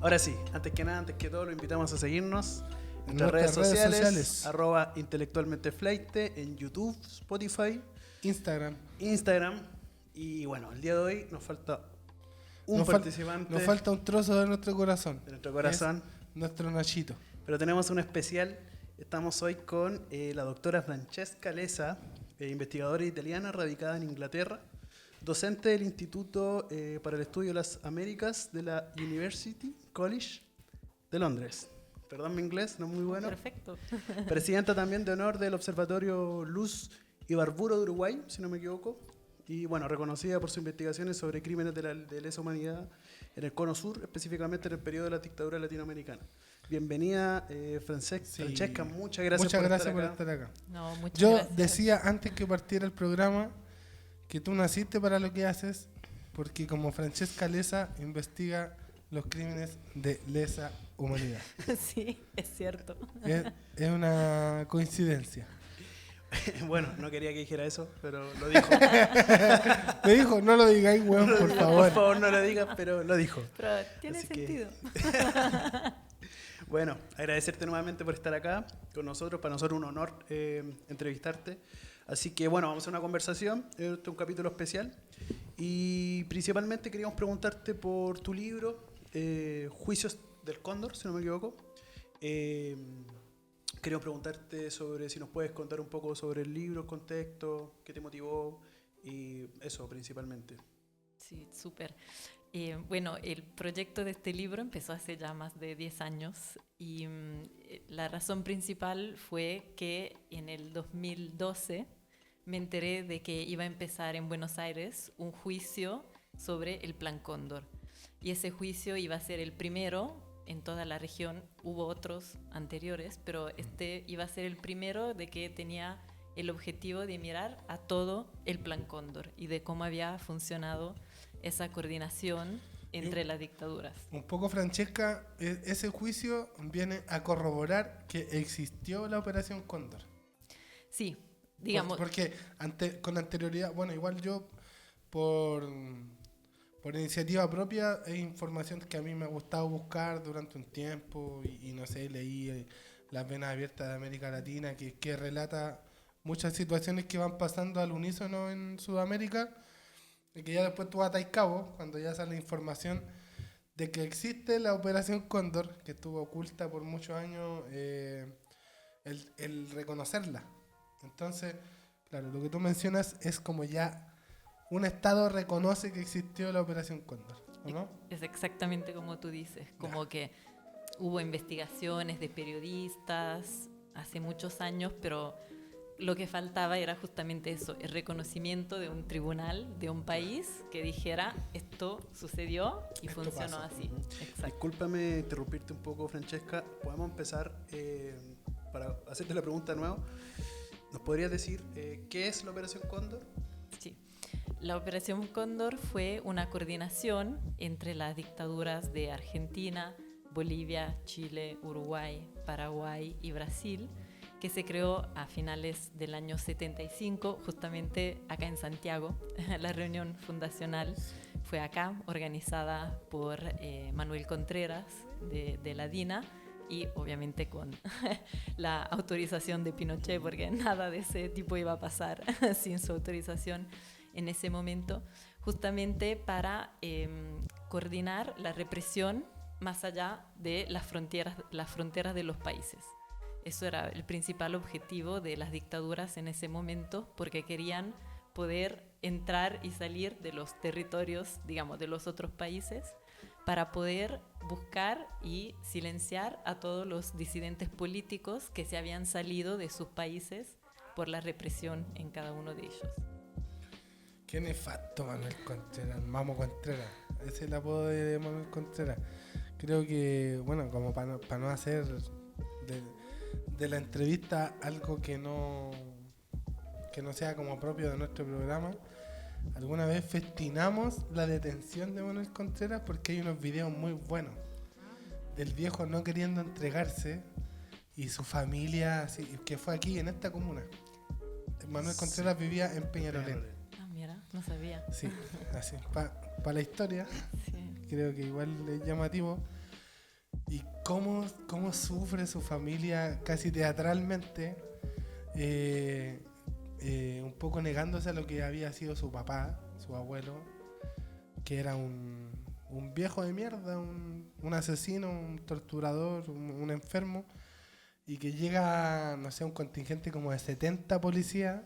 Ahora sí, antes que nada, antes que todo, lo invitamos a seguirnos en nuestras redes sociales, @intelectualmenteflaite, en YouTube, Spotify, Instagram. Y bueno, el día de hoy nos falta un participante. Nos falta un trozo de nuestro corazón. De nuestro corazón. Nuestro Nachito. Pero tenemos un especial. Estamos hoy con la doctora Francesca Lesa, investigadora italiana radicada en Inglaterra, docente del Instituto para el Estudio de las Américas de la University College de Londres. Perdón mi inglés, no es muy bueno. Perfecto. Presidenta también de honor del Observatorio Luz y Barburo de Uruguay, si no me equivoco. Y bueno, reconocida por sus investigaciones sobre crímenes de lesa humanidad en el Cono Sur, específicamente en el periodo de la dictadura latinoamericana. Bienvenida, Francesca, muchas gracias por estar acá. No, Yo gracias. decía antes que partiera el programa que tú naciste para lo que haces, porque como Francesca Lesa investiga los crímenes de lesa humanidad. Sí, es cierto. Es una coincidencia. Bueno, no quería que dijera eso, pero lo dijo. Me dijo, no lo digáis, weón, por favor. Por favor, no lo digas, pero lo dijo. Pero tiene sentido. Bueno, agradecerte nuevamente por estar acá con nosotros. Para nosotros un honor entrevistarte. Así que bueno, vamos a hacer una conversación. Este es un capítulo especial. Y principalmente queríamos preguntarte por tu libro, Juicios del Cóndor, si no me equivoco. Queríamos preguntarte sobre si nos puedes contar un poco sobre el libro, el contexto, qué te motivó y eso principalmente. Sí, súper. Bueno, el proyecto de este libro empezó hace ya más de 10 años y la razón principal fue que en el 2012 me enteré de que iba a empezar en Buenos Aires un juicio sobre el Plan Cóndor. Y ese juicio iba a ser el primero en toda la región. Hubo otros anteriores, pero este iba a ser el primero de que tenía el objetivo de mirar a todo el Plan Cóndor y de cómo había funcionado esa coordinación entre las dictaduras. Un poco, Francesca, ese juicio viene a corroborar que existió la Operación Cóndor. Sí, digamos. Porque con anterioridad, bueno, igual yo por iniciativa propia es información que a mí me ha gustado buscar durante un tiempo y no sé, leí Las Venas Abiertas de América Latina que relata muchas situaciones que van pasando al unísono en Sudamérica y que ya después tú atas cabo cuando ya sale información de que existe la Operación Cóndor, que estuvo oculta por muchos años, el reconocerla. Entonces, claro, lo que tú mencionas es como ya un Estado reconoce que existió la Operación Cóndor, ¿o no? Es exactamente como tú dices, como que hubo investigaciones de periodistas hace muchos años, pero lo que faltaba era justamente eso, el reconocimiento de un tribunal, de un país que dijera esto sucedió y esto funcionó pasó. Así. Exacto. Discúlpame interrumpirte un poco, Francesca. Podemos empezar para hacerte la pregunta de nuevo. ¿Nos podrías decir qué es la Operación Cóndor? Sí. La Operación Cóndor fue una coordinación entre las dictaduras de Argentina, Bolivia, Chile, Uruguay, Paraguay y Brasil, que se creó a finales del año 75, justamente acá en Santiago. La reunión fundacional fue acá, organizada por Manuel Contreras de la DINA y obviamente con la autorización de Pinochet, porque nada de ese tipo iba a pasar sin su autorización en ese momento, justamente para coordinar la represión más allá de las fronteras de los países. Eso era el principal objetivo de las dictaduras en ese momento, porque querían poder entrar y salir de los territorios, digamos, de los otros países, para poder buscar y silenciar a todos los disidentes políticos que se habían salido de sus países por la represión en cada uno de ellos. Qué nefasto Manuel Contreras, Mamo Contreras, ese es el apodo de Manuel Contreras. Creo que, bueno, como para no hacer de la entrevista algo que no sea como propio de nuestro programa, alguna vez festinamos la detención de Manuel Contreras porque hay unos videos muy buenos del viejo no queriendo entregarse y su familia, así, que fue aquí en esta comuna. Manuel Contreras vivía en Peñalolén. Ah, mira, no sabía. Sí, así, para la historia, Sí. creo que igual es llamativo. cómo sufre su familia casi teatralmente, un poco negándose a lo que había sido su papá, su abuelo, que era un viejo de mierda, un asesino, un torturador, un enfermo, y que llega, no sé, un contingente como de 70 policías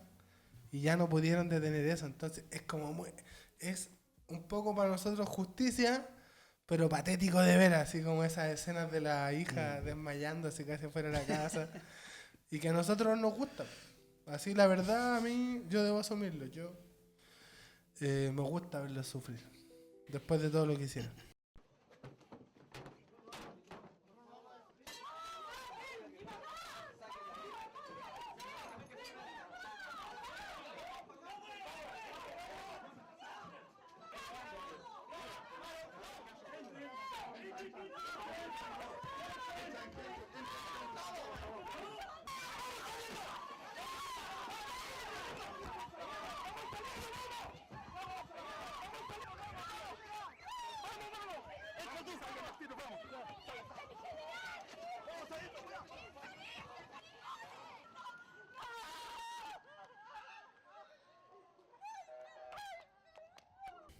y ya no pudieron detener eso. Entonces es un poco para nosotros justicia, pero patético de ver, así como esas escenas de la hija desmayándose casi fuera de la casa, y que a nosotros nos gusta. Así, la verdad, a mí, yo debo asumirlo, me gusta verlos sufrir, después de todo lo que hicieron.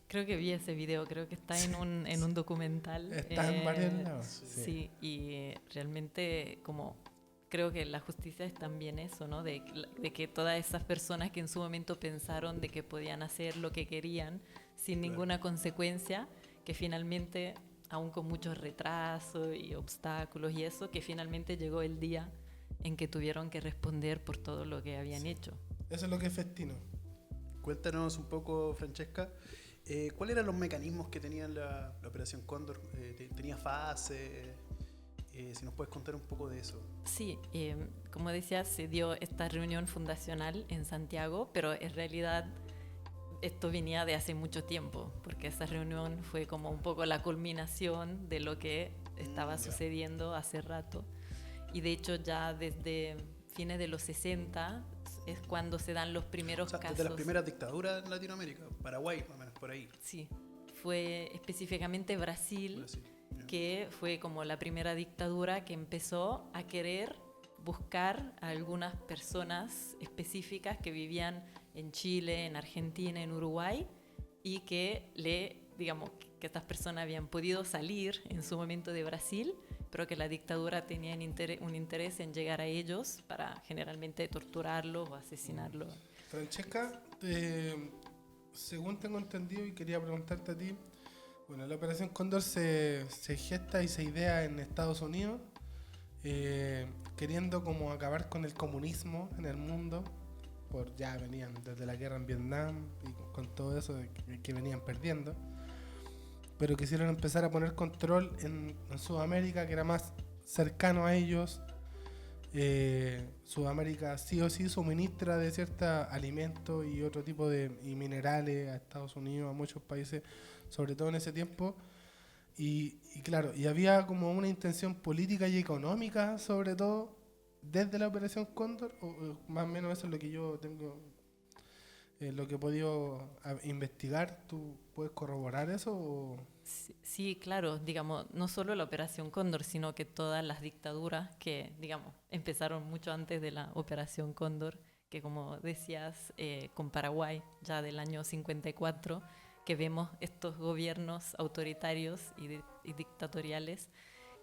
Creo que vi ese video, creo que está en un documental. Está en varios lados. Sí, y realmente como creo que la justicia es también eso, ¿no? De que todas esas personas que en su momento pensaron de que podían hacer lo que querían sin ninguna consecuencia, que finalmente, aún con muchos retrasos y obstáculos y eso, que finalmente llegó el día en que tuvieron que responder por todo lo que habían hecho. Eso es lo que es Festino. Cuéntanos un poco, Francesca, ¿cuáles eran los mecanismos que tenía la Operación Cóndor? ¿Tenía fase? Si nos puedes contar un poco de eso. Sí, como decía, se dio esta reunión fundacional en Santiago, pero en realidad esto venía de hace mucho tiempo, porque esa reunión fue como un poco la culminación de lo que estaba sucediendo hace rato. Y de hecho ya desde fines de los 60 es cuando se dan los primeros casos. Desde las primeras dictaduras en Latinoamérica, Paraguay, más o menos por ahí. Sí, fue específicamente Brasil, que fue como la primera dictadura que empezó a querer buscar a algunas personas específicas que vivían en Chile, en Argentina, en Uruguay, y que digamos, que estas personas habían podido salir en su momento de Brasil, pero que la dictadura tenía un interés en llegar a ellos para generalmente torturarlos o asesinarlos. Francesca, según tengo entendido, y quería preguntarte a ti, bueno, la Operación Cóndor se gesta y se idea en Estados Unidos, queriendo como acabar con el comunismo en el mundo, ya venían desde la guerra en Vietnam y con todo eso que venían perdiendo, pero quisieron empezar a poner control en Sudamérica, que era más cercano a ellos. Sudamérica sí o sí suministra de ciertos alimentos y otro tipo de minerales a Estados Unidos, a muchos países, sobre todo en ese tiempo. Y claro, y había como una intención política y económica, sobre todo, desde la Operación Cóndor, o más o menos eso es lo que yo tengo, lo que he podido investigar. ¿Tú puedes corroborar eso? O? Sí, claro, digamos, no solo la Operación Cóndor, sino que todas las dictaduras que, digamos, empezaron mucho antes de la Operación Cóndor, que como decías, con Paraguay, ya del año 54, que vemos estos gobiernos autoritarios y dictatoriales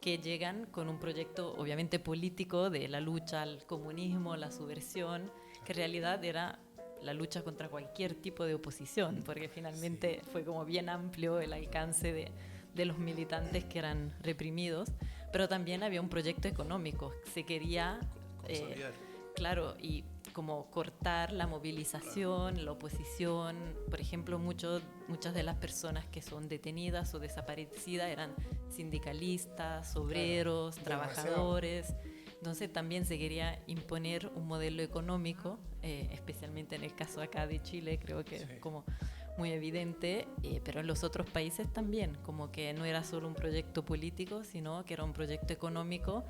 que llegan con un proyecto obviamente político de la lucha al comunismo, la subversión, que en realidad era la lucha contra cualquier tipo de oposición, porque finalmente fue como bien amplio el alcance de los militantes que eran reprimidos, pero también había un proyecto económico, se quería, claro, y como cortar la movilización, la oposición. Por ejemplo, muchas de las personas que son detenidas o desaparecidas eran sindicalistas, obreros, trabajadores. Entonces también se quería imponer un modelo económico, especialmente en el caso acá de Chile, creo que es como muy evidente, pero en los otros países también, como que no era solo un proyecto político, sino que era un proyecto económico.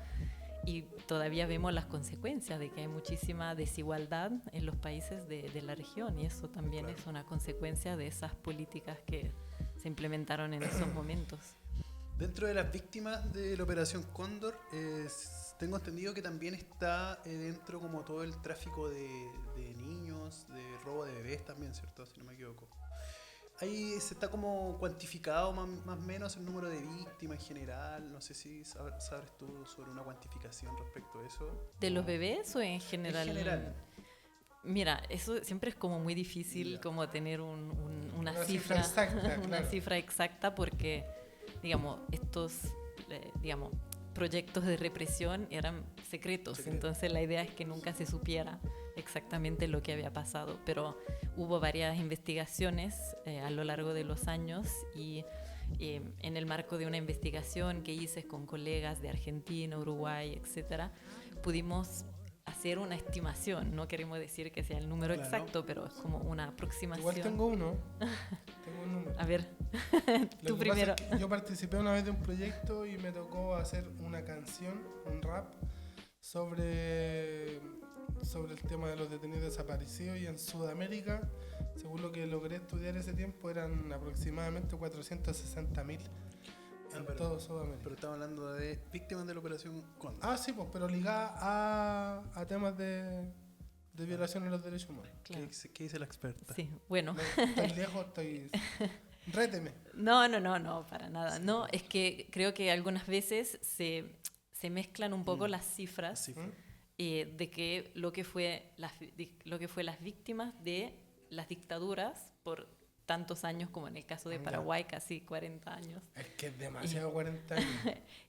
Y todavía vemos las consecuencias de que hay muchísima desigualdad en los países de la región, y eso también es una consecuencia de esas políticas que se implementaron en esos momentos. Dentro de las víctimas de la Operación Cóndor, tengo entendido que también está dentro como todo el tráfico de niños, de robo de bebés también, ¿cierto? Si no me equivoco. Ahí se está como cuantificado más o menos el número de víctimas en general. No sé si sabes tú sobre una cuantificación respecto a eso. ¿De los bebés o en general? En general. Mira, eso siempre es como muy difícil Ya. como tener una cifra cifra, exacta, una claro. cifra exacta porque, digamos, estos, digamos, proyectos de represión eran secretos, entonces la idea es que nunca se supiera exactamente lo que había pasado, pero hubo varias investigaciones a lo largo de los años y en el marco de una investigación que hice con colegas de Argentina, Uruguay, etcétera, pudimos hacer una estimación. No queremos decir que sea el número Claro. exacto, pero es como una aproximación. Igual tengo uno. Tengo un número. A ver, Lo tú que pasa primero. es que yo participé una vez de un proyecto y me tocó hacer una canción, un rap, sobre el tema de los detenidos desaparecidos, y en Sudamérica, según lo que logré estudiar ese tiempo, eran aproximadamente 460.000 en pero- todo Sudamérica. Pero estamos hablando de víctimas de la Operación Cóndor. Ah, sí, pues, pero ligada a temas de violación a los derechos humanos. Claro. ¿Qué dice la experta? Sí, bueno. Estoy lejos, estoy... Réteme. No, para nada. No, es que creo que algunas veces se mezclan un poco las cifras Sí. de que lo que fue las víctimas de las dictaduras por tantos años, como en el caso de Ya. Paraguay, casi 40 años. Es que es demasiado 40 años.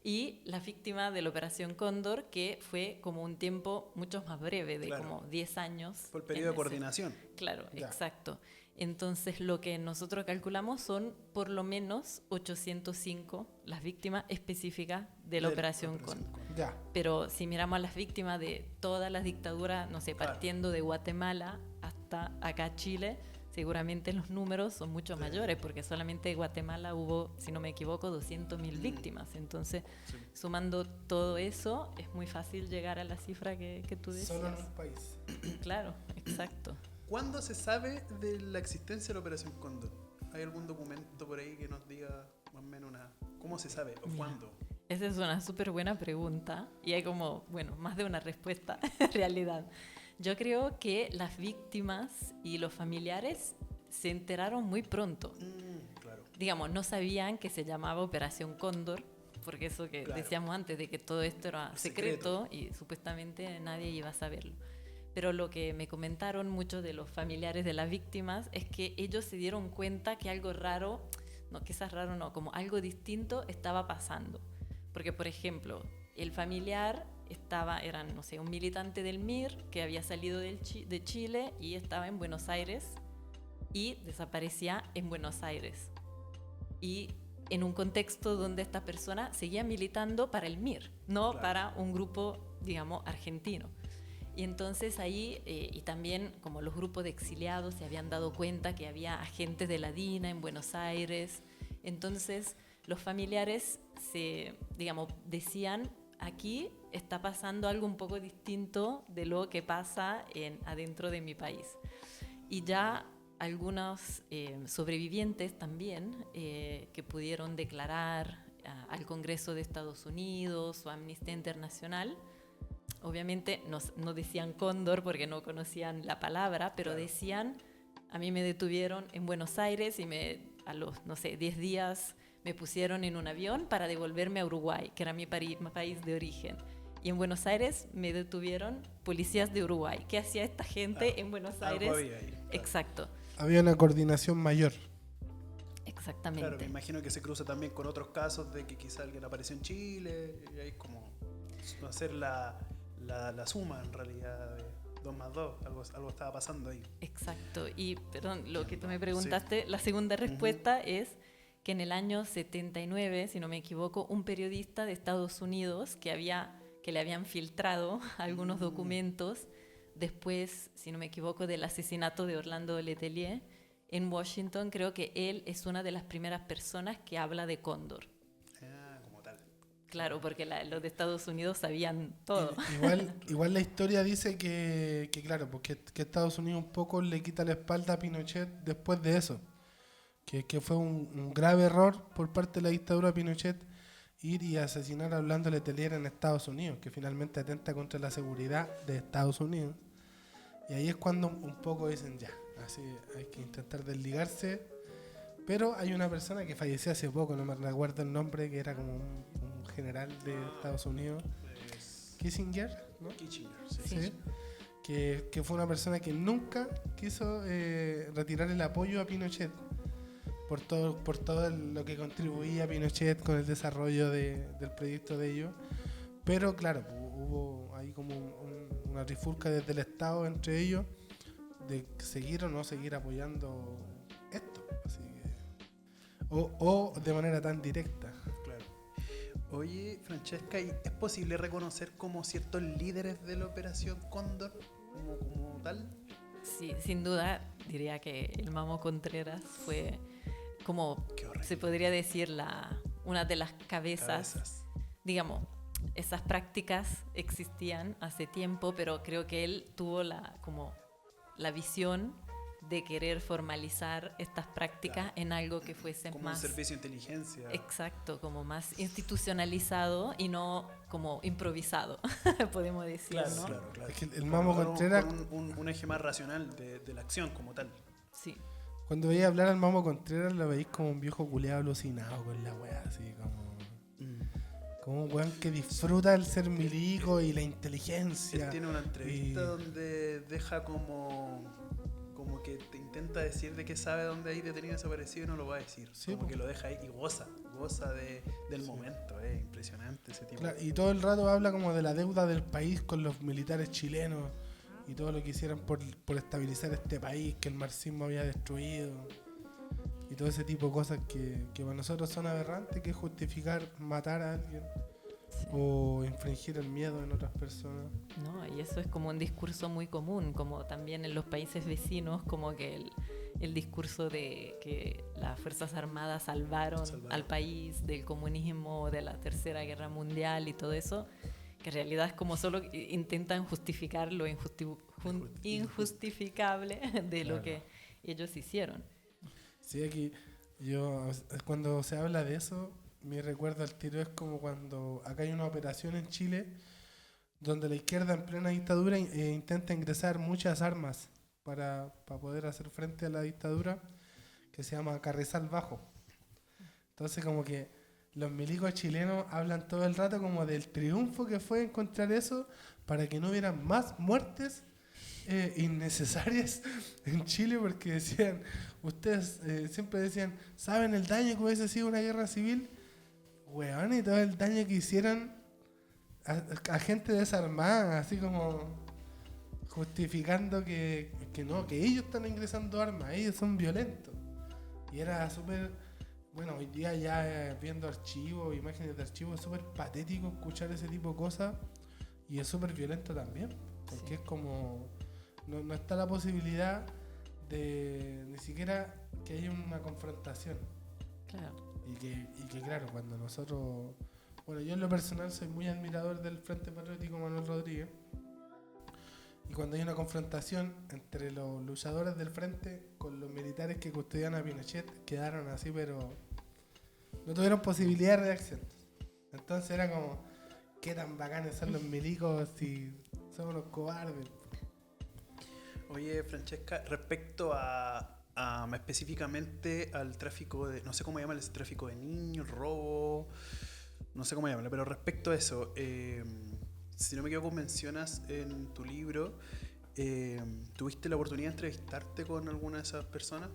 Y las víctimas de la Operación Cóndor, que fue como un tiempo mucho más breve, de Claro. como 10 años. Por el periodo de en ese- coordinación. Claro, Ya. exacto. Entonces, lo que nosotros calculamos son por lo menos 805 las víctimas específicas de la Operación Cóndor. Ya. Pero si miramos a las víctimas de todas las dictaduras, no sé, Claro. partiendo de Guatemala hasta acá Chile, seguramente los números son mucho mayores, porque solamente en Guatemala hubo, si no me equivoco, 200.000 víctimas. Entonces, Sí. sumando todo eso, es muy fácil llegar a la cifra que tú decías. Solo en un país. Claro, exacto. ¿Cuándo se sabe de la existencia de la Operación Cóndor? ¿Hay algún documento por ahí que nos diga más o menos cómo se sabe o Mira. cuándo? Esa es una súper buena pregunta y hay como, bueno, más de una respuesta en realidad. Yo creo que las víctimas y los familiares se enteraron muy pronto. Claro. Digamos, no sabían que se llamaba Operación Cóndor, porque eso que Claro. decíamos antes de que todo esto era secreto y supuestamente nadie iba a saberlo. Pero lo que me comentaron muchos de los familiares de las víctimas es que ellos se dieron cuenta que algo raro, no, quizás raro no, como algo distinto estaba pasando. Porque, por ejemplo, el familiar era, no sé, un militante del MIR que había salido de Chile y estaba en Buenos Aires y desaparecía en Buenos Aires. Y en un contexto donde esta persona seguía militando para el MIR, no Claro. para un grupo, digamos, argentino. Y entonces ahí, y también como los grupos de exiliados se habían dado cuenta que había agentes de la DINA en Buenos Aires, entonces los familiares decían, aquí está pasando algo un poco distinto de lo que pasa adentro de mi país. Y ya algunos sobrevivientes también que pudieron declarar al Congreso de Estados Unidos o a Amnistía Internacional, obviamente no decían cóndor porque no conocían la palabra, pero Claro. decían, a mí me detuvieron en Buenos Aires y a los, no sé, 10 días me pusieron en un avión para devolverme a Uruguay, que era mi país de origen. Y en Buenos Aires me detuvieron policías de Uruguay. ¿Qué hacía esta gente en Buenos Algo Aires? había ahí, claro. Exacto, Había una coordinación mayor. exactamente. Claro, me imagino que se cruza también con otros casos de que quizá alguien apareció en Chile y hay como hacer la suma en realidad de 2 más 2, algo estaba pasando ahí. Exacto. Y, perdón, lo que tú me preguntaste, la segunda respuesta es que en el año 79, si no me equivoco, un periodista de Estados Unidos que le habían filtrado algunos documentos después, si no me equivoco, del asesinato de Orlando Letelier en Washington, creo que él es una de las primeras personas que habla de cóndor. Como tal. Claro, porque los de Estados Unidos sabían todo. Igual la historia dice que claro, porque que Estados Unidos un poco le quita la espalda a Pinochet después de eso. Que fue un grave error por parte de la dictadura de Pinochet ir y asesinar a Orlando Letelier en Estados Unidos, que finalmente atenta contra la seguridad de Estados Unidos. Y ahí es cuando un poco dicen ya, así hay que intentar desligarse. Pero hay una persona que falleció hace poco, no me recuerdo el nombre, que era como un general de Estados Unidos, Kissinger, ¿no? Kitchener, Sí. Que fue una persona que nunca quiso retirar el apoyo a Pinochet por todo lo que contribuía Pinochet con el desarrollo del proyecto de ellos. Pero claro, hubo ahí como una trifulca desde el Estado entre ellos de seguir o no seguir apoyando esto. Así que, o de manera tan directa. Claro. Oye, Francesca, ¿y es posible reconocer como ciertos líderes de la Operación Cóndor como tal? Sí, sin duda diría que el Mamo Contreras fue como, Qué horrible. se podría decir, una de las cabezas. Digamos, esas prácticas existían hace tiempo, pero creo que él tuvo como la visión de querer formalizar estas prácticas en algo que fuese Como más... un servicio de inteligencia. Exacto, como más institucionalizado y no como improvisado, podemos decir, Claro, ¿no? claro. Es que el Mamo Contreras, Con un eje más racional de la acción como tal. Sí, cuando veis hablar al Mamo Contreras, lo veis como un viejo culeado alucinado con la wea, así como un weón que disfruta el ser milico y la inteligencia. Él tiene una entrevista Y- donde deja como que te intenta decir de que sabe dónde hay detenido desaparecido y no lo va a decir. Sí, como po. que lo deja ahí y goza del momento. Impresionante ese tipo. Claro, y todo el rato habla como de la deuda del país con los militares chilenos y todo lo que hicieron por estabilizar este país que el marxismo había destruido y todo ese tipo de cosas que para nosotros son aberrantes, que es justificar matar a alguien sí. o infringir el miedo en otras personas. ¿No? Y eso es como un discurso muy común, como también en los países vecinos, como que el discurso de que las Fuerzas Armadas salvaron al país del comunismo, de la Tercera Guerra Mundial y todo eso, que en realidad es como solo intentan justificar lo injustificable de lo que ellos hicieron. Sí, aquí yo cuando se habla de eso, mi recuerdo al tiro es como cuando acá hay una operación en Chile donde la izquierda en plena dictadura intenta ingresar muchas armas para poder hacer frente a la dictadura, que se llama Carrizal Bajo. Entonces como que los milicos chilenos hablan todo el rato como del triunfo que fue encontrar eso para que no hubiera más muertes innecesarias en Chile, porque decían, ustedes siempre decían, ¿saben el daño que hubiese sido una guerra civil? Weón, y todo el daño que hicieron a gente desarmada, así como justificando que no, que ellos están ingresando armas, ellos son violentos. Y era súper, bueno, hoy día ya viendo archivos, imágenes de archivos, es súper patético escuchar ese tipo de cosas y es súper violento también, porque es como, no está la posibilidad de ni siquiera que haya una confrontación. Claro. Y que claro, cuando nosotros... Bueno, yo en lo personal soy muy admirador del Frente Patriótico Manuel Rodríguez. Y cuando hay una confrontación entre los luchadores del Frente con los militares que custodian a Pinochet, quedaron así, pero no tuvieron posibilidad de reacción. Entonces era como, qué tan bacanes son los milicos si somos los cobardes. Oye, Francesca, respecto a específicamente al tráfico de, no sé cómo llaman ese tráfico de niños, robo, no sé cómo llamarlo, pero respecto a eso, si no me equivoco, mencionas en tu libro, ¿tuviste la oportunidad de entrevistarte con alguna de esas personas?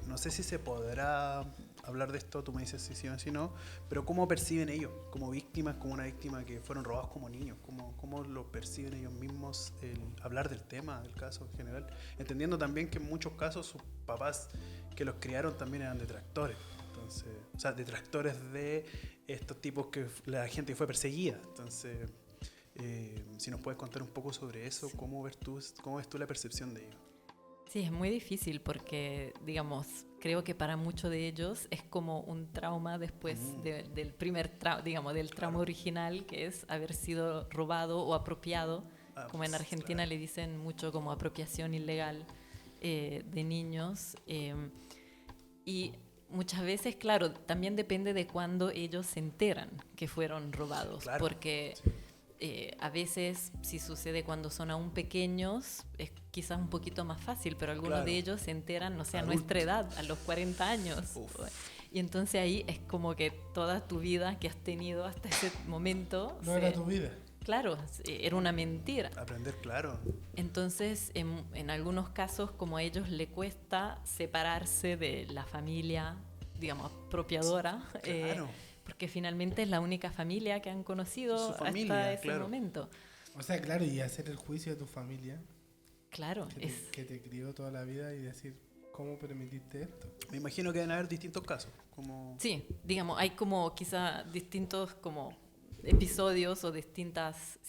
No sé si se podrá hablar de esto, tú me dices si sí o si no, pero ¿cómo perciben ellos como víctimas, como una víctima que fueron robados como niños? ¿Cómo lo perciben ellos mismos el hablar del tema, del caso en general? Entendiendo también que en muchos casos sus papás que los criaron también eran detractores. Entonces, o sea, detractores de estos tipos que la gente fue perseguida. Entonces, si nos puedes contar un poco sobre eso, ¿cómo ves tú la percepción de ellos? Sí, es muy difícil porque, digamos, creo que para muchos de ellos es como un trauma después del primer trauma, digamos, del trauma original, que es haber sido robado o apropiado, como en Argentina le dicen mucho como apropiación ilegal de niños. Y muchas veces, claro, también depende de cuándo ellos se enteran que fueron robados, Claro. porque a veces si sucede cuando son aún pequeños es quizás un poquito más fácil, pero algunos Claro. de ellos se enteran, no sé, a Adultos. nuestra edad, a los 40 años. Uf. Y entonces ahí es como que toda tu vida que has tenido hasta ese momento... No era tu vida. Claro, era una mentira. Aprender, claro. Entonces, en algunos casos, como a ellos le cuesta separarse de la familia, digamos, apropiadora, Claro. porque finalmente es la única familia que han conocido Su familia, hasta ese claro. momento. O sea, claro, y hacer el juicio de tu familia, Claro, que te crió toda la vida, y decir, ¿cómo permitiste esto? Me imagino que deben haber distintos casos. Como... sí, digamos, hay como quizá distintos como episodios o distintas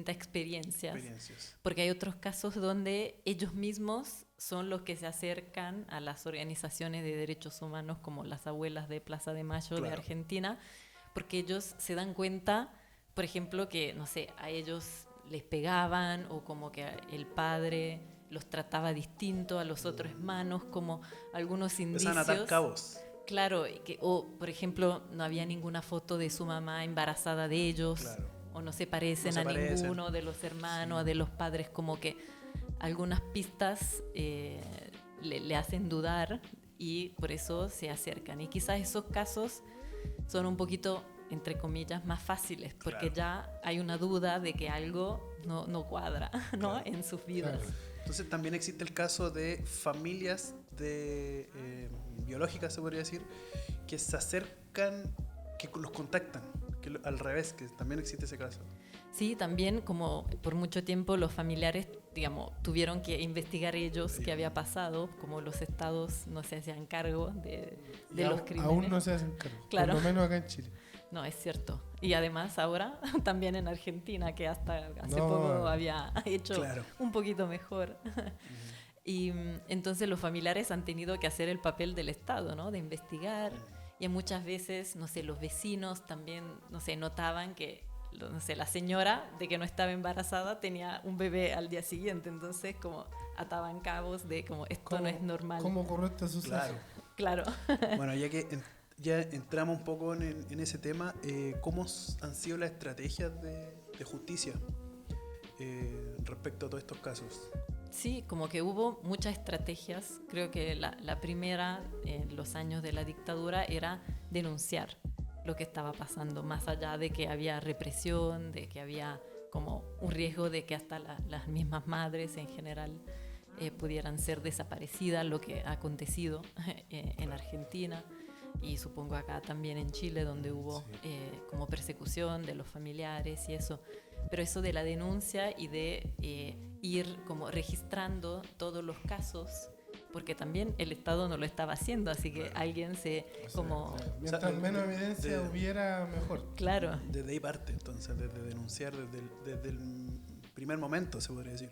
experiencias. Porque hay otros casos donde ellos mismos son los que se acercan a las organizaciones de derechos humanos, como las abuelas de Plaza de Mayo de Argentina, porque ellos se dan cuenta, por ejemplo, que, no sé, a ellos les pegaban, o como que el padre los trataba distinto a los otros hermanos, como algunos indicios. Empezaban a atar cabos. Claro, o por ejemplo, no había ninguna foto de su mamá embarazada de ellos, Claro. o no se parecen a ninguno de los hermanos, de los padres, como que algunas pistas le hacen dudar, y por eso se acercan. Y quizás esos casos son un poquito, entre comillas, más fáciles, porque ya hay una duda de que algo no cuadra, ¿no? Claro. En sus vidas. Claro. Entonces también existe el caso de familias biológicas, se podría decir, que se acercan, que los contactan, al revés, que también existe ese caso. Sí, también como por mucho tiempo los familiares, digamos, tuvieron que investigar ellos qué había pasado, como los estados no se hacían cargo de los crímenes. Aún no se hacen cargo, Claro. por lo menos acá en Chile. No, es cierto. Y además ahora también en Argentina, que hasta hace No. poco había hecho Claro. un poquito mejor. Y entonces los familiares han tenido que hacer el papel del Estado, ¿no? De investigar. Y muchas veces, no sé, los vecinos también, no sé, notaban que, no sé, la señora de que no estaba embarazada tenía un bebé al día siguiente. Entonces como ataban cabos de como esto no es normal. ¿Cómo ocurrió este suceso? Claro. Claro. Bueno, ya que ya entramos un poco en ese tema, ¿cómo han sido las estrategias de justicia respecto a todos estos casos? Sí, como que hubo muchas estrategias. Creo que la primera en los años de la dictadura era denunciar lo que estaba pasando, más allá de que había represión, de que había como un riesgo de que hasta las mismas madres en general pudieran ser desaparecidas, lo que ha acontecido en Argentina y supongo acá también en Chile, donde hubo como persecución de los familiares y eso. Pero eso de la denuncia y de ir como registrando todos los casos, porque también el Estado no lo estaba haciendo, así que alguien se como... Mientras menos evidencia hubiera, mejor. Claro. Desde ahí parte, entonces, desde denunciar, desde el primer momento, se podría decir.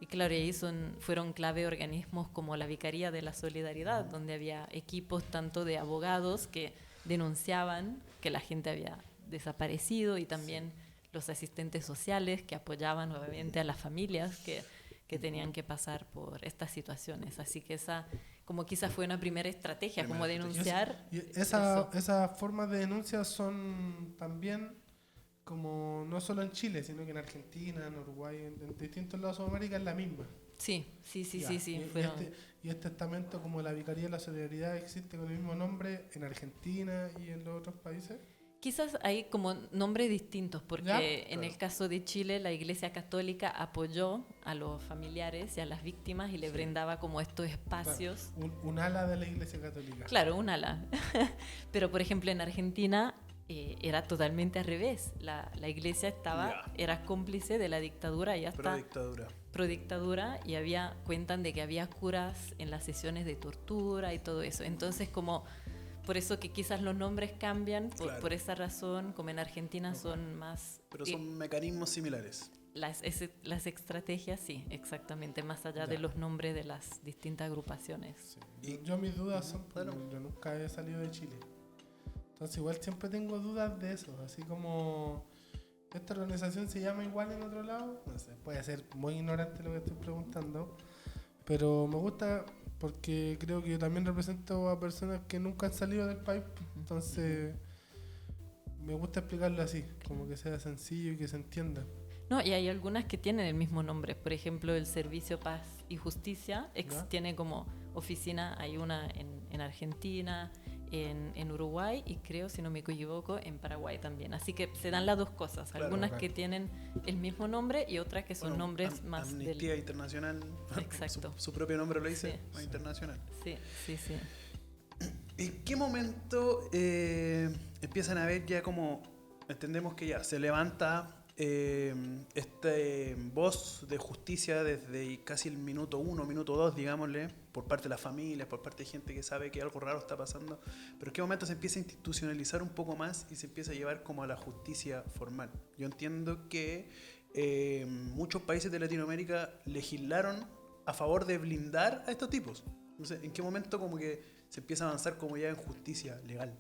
Y claro, y ahí fueron clave organismos como la Vicaría de la Solidaridad, donde había equipos tanto de abogados que denunciaban que la gente había desaparecido, y también los asistentes sociales que apoyaban obviamente a las familias que tenían que pasar por estas situaciones. Así que esa como quizás fue una primera estrategia, como denunciar. Y esas formas de denuncia son también como no solo en Chile, sino que en Argentina, en Uruguay, en distintos lados de Sudamérica es la misma. Sí. Y este estamento como la Vicaría de la Solidaridad existe con el mismo nombre en Argentina y en los otros países. Quizás hay como nombres distintos, porque en el caso de Chile la Iglesia Católica apoyó a los familiares y a las víctimas y le brindaba como estos espacios. Claro, un ala de la Iglesia Católica. Claro, un ala. Pero por ejemplo en Argentina era totalmente al revés. La Iglesia era cómplice de la dictadura y hasta pro-dictadura, y cuentan de que había curas en las sesiones de tortura y todo eso. Entonces como por eso que quizás los nombres cambian, por esa razón, como en Argentina son más... Pero son mecanismos similares. Las estrategias, sí, exactamente, más allá de los nombres de las distintas agrupaciones. Sí. Yo mis dudas son, yo nunca he salido de Chile. Entonces igual siempre tengo dudas de eso, así como... ¿Esta organización se llama igual en otro lado? No sé, puede ser muy ignorante lo que estoy preguntando, pero me gusta... porque creo que también represento a personas que nunca han salido del país, entonces me gusta explicarlo así, como que sea sencillo y que se entienda. No, y hay algunas que tienen el mismo nombre. Por ejemplo, el Servicio Paz y Justicia ¿Ya? tiene como oficina, hay una en Argentina, en Uruguay y creo, si no me equivoco, en Paraguay también. Así que se dan las dos cosas. Claro, Algunas claro. que tienen el mismo nombre y otras que son Bueno, nombres más Amnistía Internacional, Exacto. su propio nombre lo dice, Sí, más sí. internacional. Sí, sí, sí. ¿En qué momento empiezan a ver ya como, entendemos que ya se levanta este voz de justicia desde casi el minuto 1, minuto 2, digámosle, por parte de las familias, por parte de gente que sabe que algo raro está pasando, pero en qué momento se empieza a institucionalizar un poco más y se empieza a llevar como a la justicia formal? Yo entiendo que muchos países de Latinoamérica legislaron a favor de blindar a estos tipos. No sé, ¿en qué momento como que se empieza a avanzar como ya en justicia legal?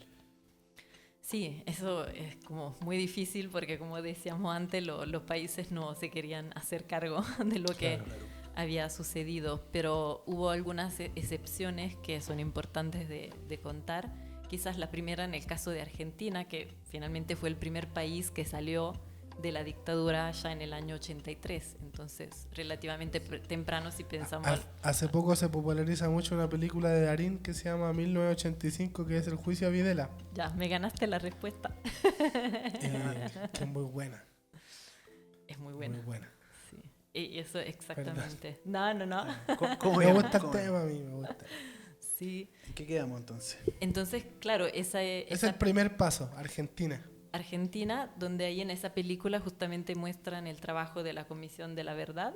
Sí, eso es como muy difícil porque como decíamos antes, los países no se querían hacer cargo de lo que había sucedido, pero hubo algunas excepciones que son importantes de contar. Quizás la primera en el caso de Argentina, que finalmente fue el primer país que salió de la dictadura ya en el año 83, entonces relativamente temprano si pensamos... Hace poco se populariza mucho una película de Darín que se llama 1985, que es El juicio a Videla. Ya, me ganaste la respuesta. Que es muy buena. Es muy buena. Muy buena. Sí. Y eso exactamente. No. ¿Cómo Me llama? gusta el ¿Cómo tema a mí, me gusta. Sí. ¿En qué quedamos entonces? Entonces, claro, Es el primer paso, Argentina. Argentina, donde ahí en esa película justamente muestran el trabajo de la Comisión de la Verdad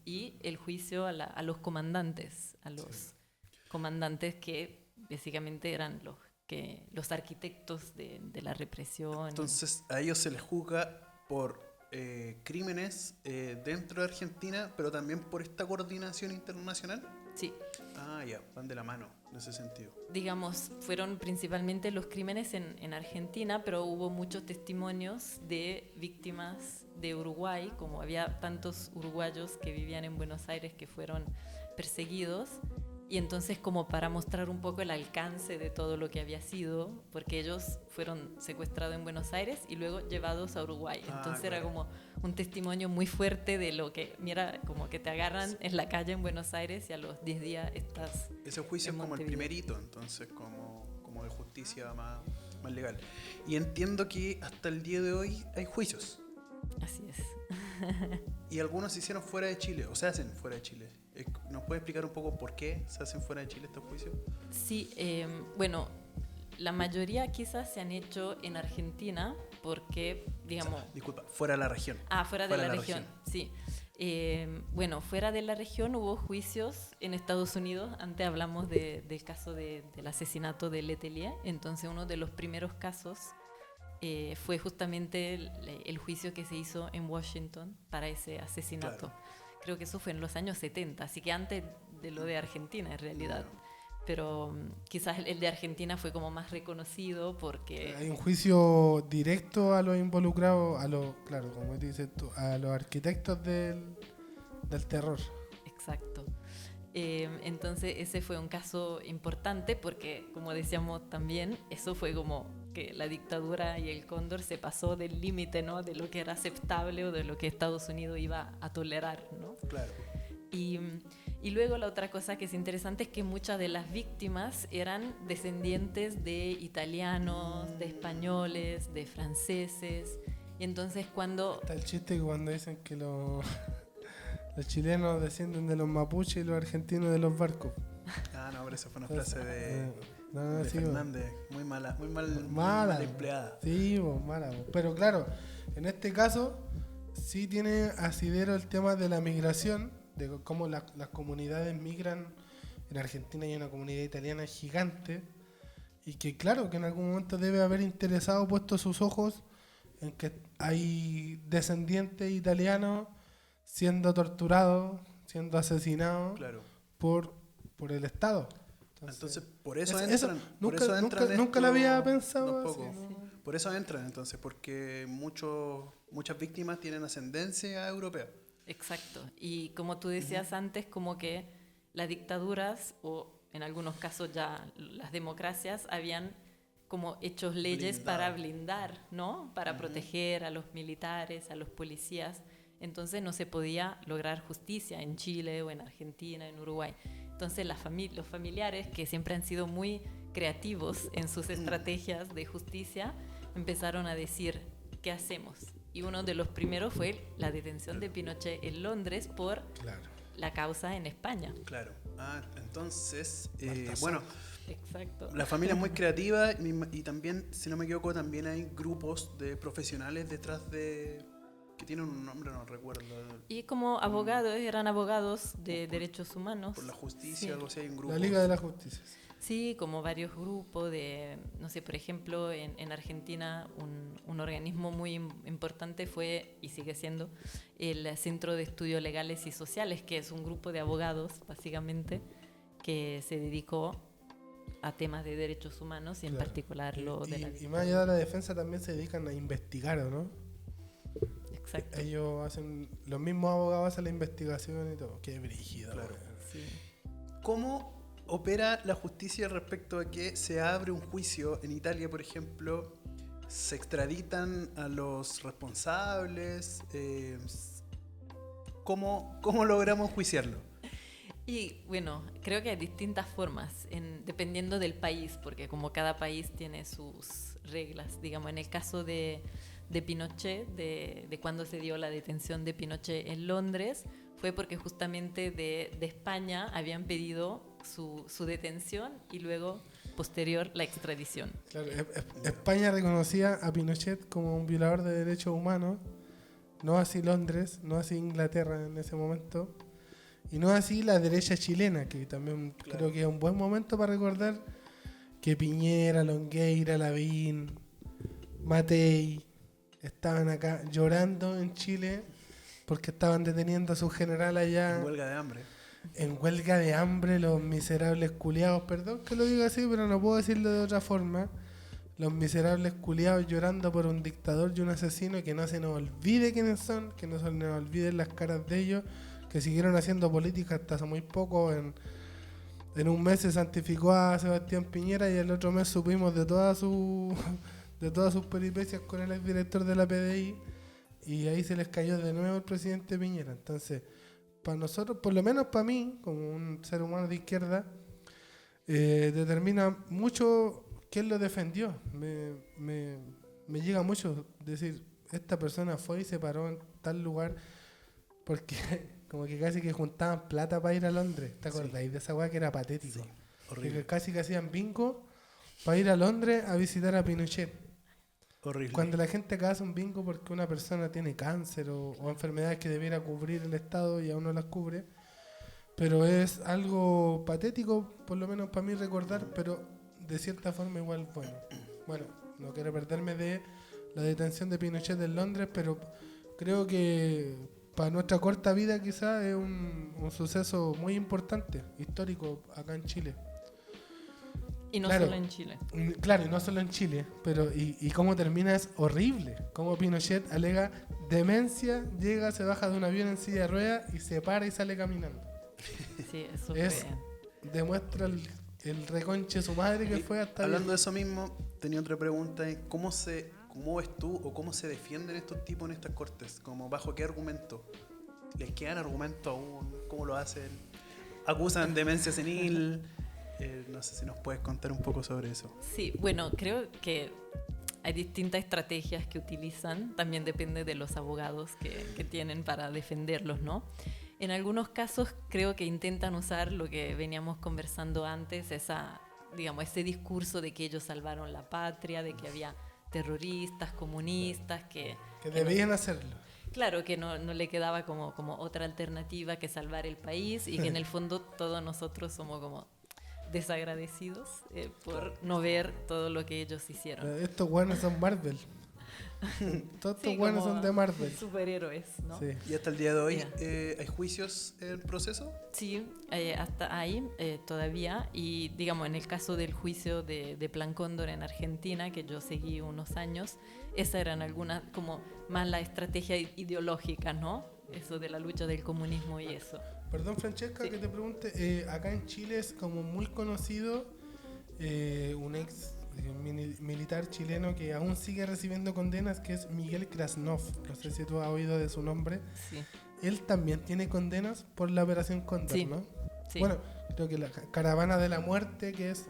y el juicio a los comandantes, comandantes que básicamente eran los arquitectos de la represión. Entonces a ellos se les juzga por crímenes dentro de Argentina, pero también por esta coordinación internacional. Sí, Ah, ya, van de la mano en ese sentido. digamos, fueron principalmente los crímenes en Argentina, pero hubo muchos testimonios de víctimas de Uruguay, como había tantos uruguayos que vivían en Buenos Aires que fueron perseguidos, y entonces como para mostrar un poco el alcance de todo lo que había sido, porque ellos fueron secuestrados en Buenos Aires y luego llevados a Uruguay. Entonces era como un testimonio muy fuerte de lo que, mira, como que te agarran en la calle en Buenos Aires y a los 10 días estás... Ese juicio en es como el Montevideo. primer hito, entonces, como de justicia más legal. Y entiendo que hasta el día de hoy hay juicios. Así es. Y algunos se hicieron fuera de Chile, o se hacen fuera de Chile. ¿Nos puede explicar un poco por qué se hacen fuera de Chile estos juicios? Sí, bueno, la mayoría quizás se han hecho en Argentina porque, digamos... Disculpa, fuera de la región. Fuera de la región, sí. Bueno, fuera de la región hubo juicios en Estados Unidos. Antes hablamos del caso del asesinato de Letelier. Entonces uno de los primeros casos fue justamente el juicio que se hizo en Washington para ese asesinato. Claro. Creo que eso fue en los años 70, así que antes de lo de Argentina en realidad. Pero quizás el de Argentina fue como más reconocido porque... Hay un juicio directo a los involucrados, claro, como dices tú, a los arquitectos del terror. Exacto. Entonces ese fue un caso importante porque, como decíamos también, eso fue como que la dictadura y el cóndor se pasó del límite, ¿no? De lo que era aceptable o de lo que Estados Unidos iba a tolerar, ¿no? Claro. Y luego la otra cosa que es interesante es que muchas de las víctimas eran descendientes de italianos, de españoles, de franceses. Y entonces cuando... Está el chiste que cuando dicen que los chilenos descienden de los mapuches y los argentinos de los barcos. Ah, no, pero esa fue una frase de sí, Fernández. Muy mal mala empleada. Sí, mala. Pero claro, en este caso sí tiene asidero el tema de la migración, de cómo las comunidades migran. En Argentina hay una comunidad italiana gigante y que claro, que en algún momento debe haber interesado, puesto sus ojos en que hay descendientes italianos siendo torturados, siendo asesinados por el Estado. Entonces, por eso eso entran. nunca lo había pensado así, ¿no? Por eso entran, entonces, porque muchas víctimas tienen ascendencia europea. Exacto. Y como tú decías antes, como que las dictaduras o en algunos casos ya las democracias habían como hecho leyes para blindar, ¿no? Para proteger a los militares, a los policías. Entonces no se podía lograr justicia en Chile o en Argentina, en Uruguay. Entonces los familiares, que siempre han sido muy creativos en sus estrategias de justicia, empezaron a decir, ¿qué hacemos? Y uno de los primeros fue la detención de Pinochet en Londres por la causa en España. Claro. Entonces, bueno, exacto. la familia es muy creativa y también, si no me equivoco, también hay grupos de profesionales detrás de... que tienen un nombre, no recuerdo. Y como abogados, eran abogados de derechos humanos. Por la justicia, sí. algo así, hay un grupo. La Liga de la Justicia. Sí, como varios grupos de, no sé, por ejemplo, en Argentina un organismo muy importante fue, y sigue siendo, el Centro de Estudios Legales y Sociales, que es un grupo de abogados, básicamente, que se dedicó a temas de derechos humanos y en particular lo de la y más allá de la defensa también se dedican a investigar, ¿o no? Exacto. Ellos hacen, los mismos abogados hacen la investigación y todo. Qué brígido. Claro. Sí. ¿Cómo opera la justicia respecto a que se abre un juicio en Italia, por ejemplo? ¿Se extraditan a los responsables? ¿Cómo logramos enjuiciarlo? Y bueno, creo que hay distintas formas, dependiendo del país, porque como cada país tiene sus reglas. Digamos, en el caso de Pinochet, de cuando se dio la detención de Pinochet en Londres, fue porque justamente de España habían pedido su detención y luego, posterior, la extradición. Claro, España reconocía a Pinochet como un violador de derechos humanos, no así Londres, no así Inglaterra en ese momento, y no así la derecha chilena, que también creo que es un buen momento para recordar que Piñera, Longueira, Lavín, Matei estaban acá llorando en Chile porque estaban deteniendo a su general allá En huelga de hambre. en huelga de hambre, los miserables culiados, perdón que lo diga así, pero no puedo decirlo de otra forma, los miserables culiados llorando por un dictador y un asesino, que no se nos olvide quiénes son, que no se nos olviden las caras de ellos, que siguieron haciendo política hasta hace muy poco. En un mes se santificó a Sebastián Piñera y el otro mes supimos de todas sus peripecias con el exdirector de la PDI, y ahí se les cayó de nuevo el presidente Piñera. Entonces, para nosotros, por lo menos para mí, como un ser humano de izquierda, determina mucho quién lo defendió. Me llega mucho decir, esta persona fue y se paró en tal lugar porque como que casi que juntaban plata para ir a Londres. ¿Te acordáis de esa weá que era patético? Sí, horrible. Que casi que hacían bingo para ir a Londres a visitar a Pinochet. Horrible. Cuando la gente acá hace un bingo porque una persona tiene cáncer o enfermedades que debiera cubrir el Estado y aún no las cubre, pero es algo patético, por lo menos para mí recordar, pero de cierta forma igual bueno. Bueno, no quiero perderme de la detención de Pinochet en Londres, pero creo que para nuestra corta vida quizás es un suceso muy importante, histórico acá en Chile. Y no Claro. solo en Chile. Claro, y no solo en Chile, pero y cómo termina es horrible. Cómo Pinochet alega demencia, llega, se baja de un avión en silla de ruedas y se para y sale caminando. Sí, eso Es- fue. Demuestra el reconche de su madre que fue hasta... Hablando de eso mismo, tenía otra pregunta. ¿Cómo ves tú o cómo se defienden estos tipos en estas cortes? ¿Como bajo qué argumento? ¿Les quedan argumentos aún? ¿Cómo lo hacen? ¿Acusan demencia senil? No sé si nos puedes contar un poco sobre eso. Sí, bueno, creo que hay distintas estrategias que utilizan, también depende de los abogados que tienen para defenderlos, ¿no? En algunos casos creo que intentan usar lo que veníamos conversando antes, digamos, ese discurso de que ellos salvaron la patria, de que había terroristas, comunistas, que debían hacerlo. claro, que no le quedaba como otra alternativa que salvar el país y que en el fondo todos nosotros somos como desagradecidos por no ver todo lo que ellos hicieron. Estos buenos son Marvel. Todos estos Sí, buenos como son de Marvel. superhéroes, ¿no? Sí. ¿Y hasta el día de hoy Ya. hay juicios en proceso? Sí, hasta ahí todavía. Y digamos, en el caso del juicio de Plan Cóndor en Argentina, que yo seguí unos años, esas eran algunas como más la estrategia ideológica, ¿no? Eso de la lucha del comunismo y eso. Perdón, Francesca, Sí. que te pregunte. Acá en Chile es como muy conocido un ex militar chileno que aún sigue recibiendo condenas, que es Miguel Krasnov. No sé si tú has oído de su nombre. Sí, Él también tiene condenas por la Operación Cóndor, Sí. ¿no? sí. Bueno, creo que la Caravana de la Muerte, que es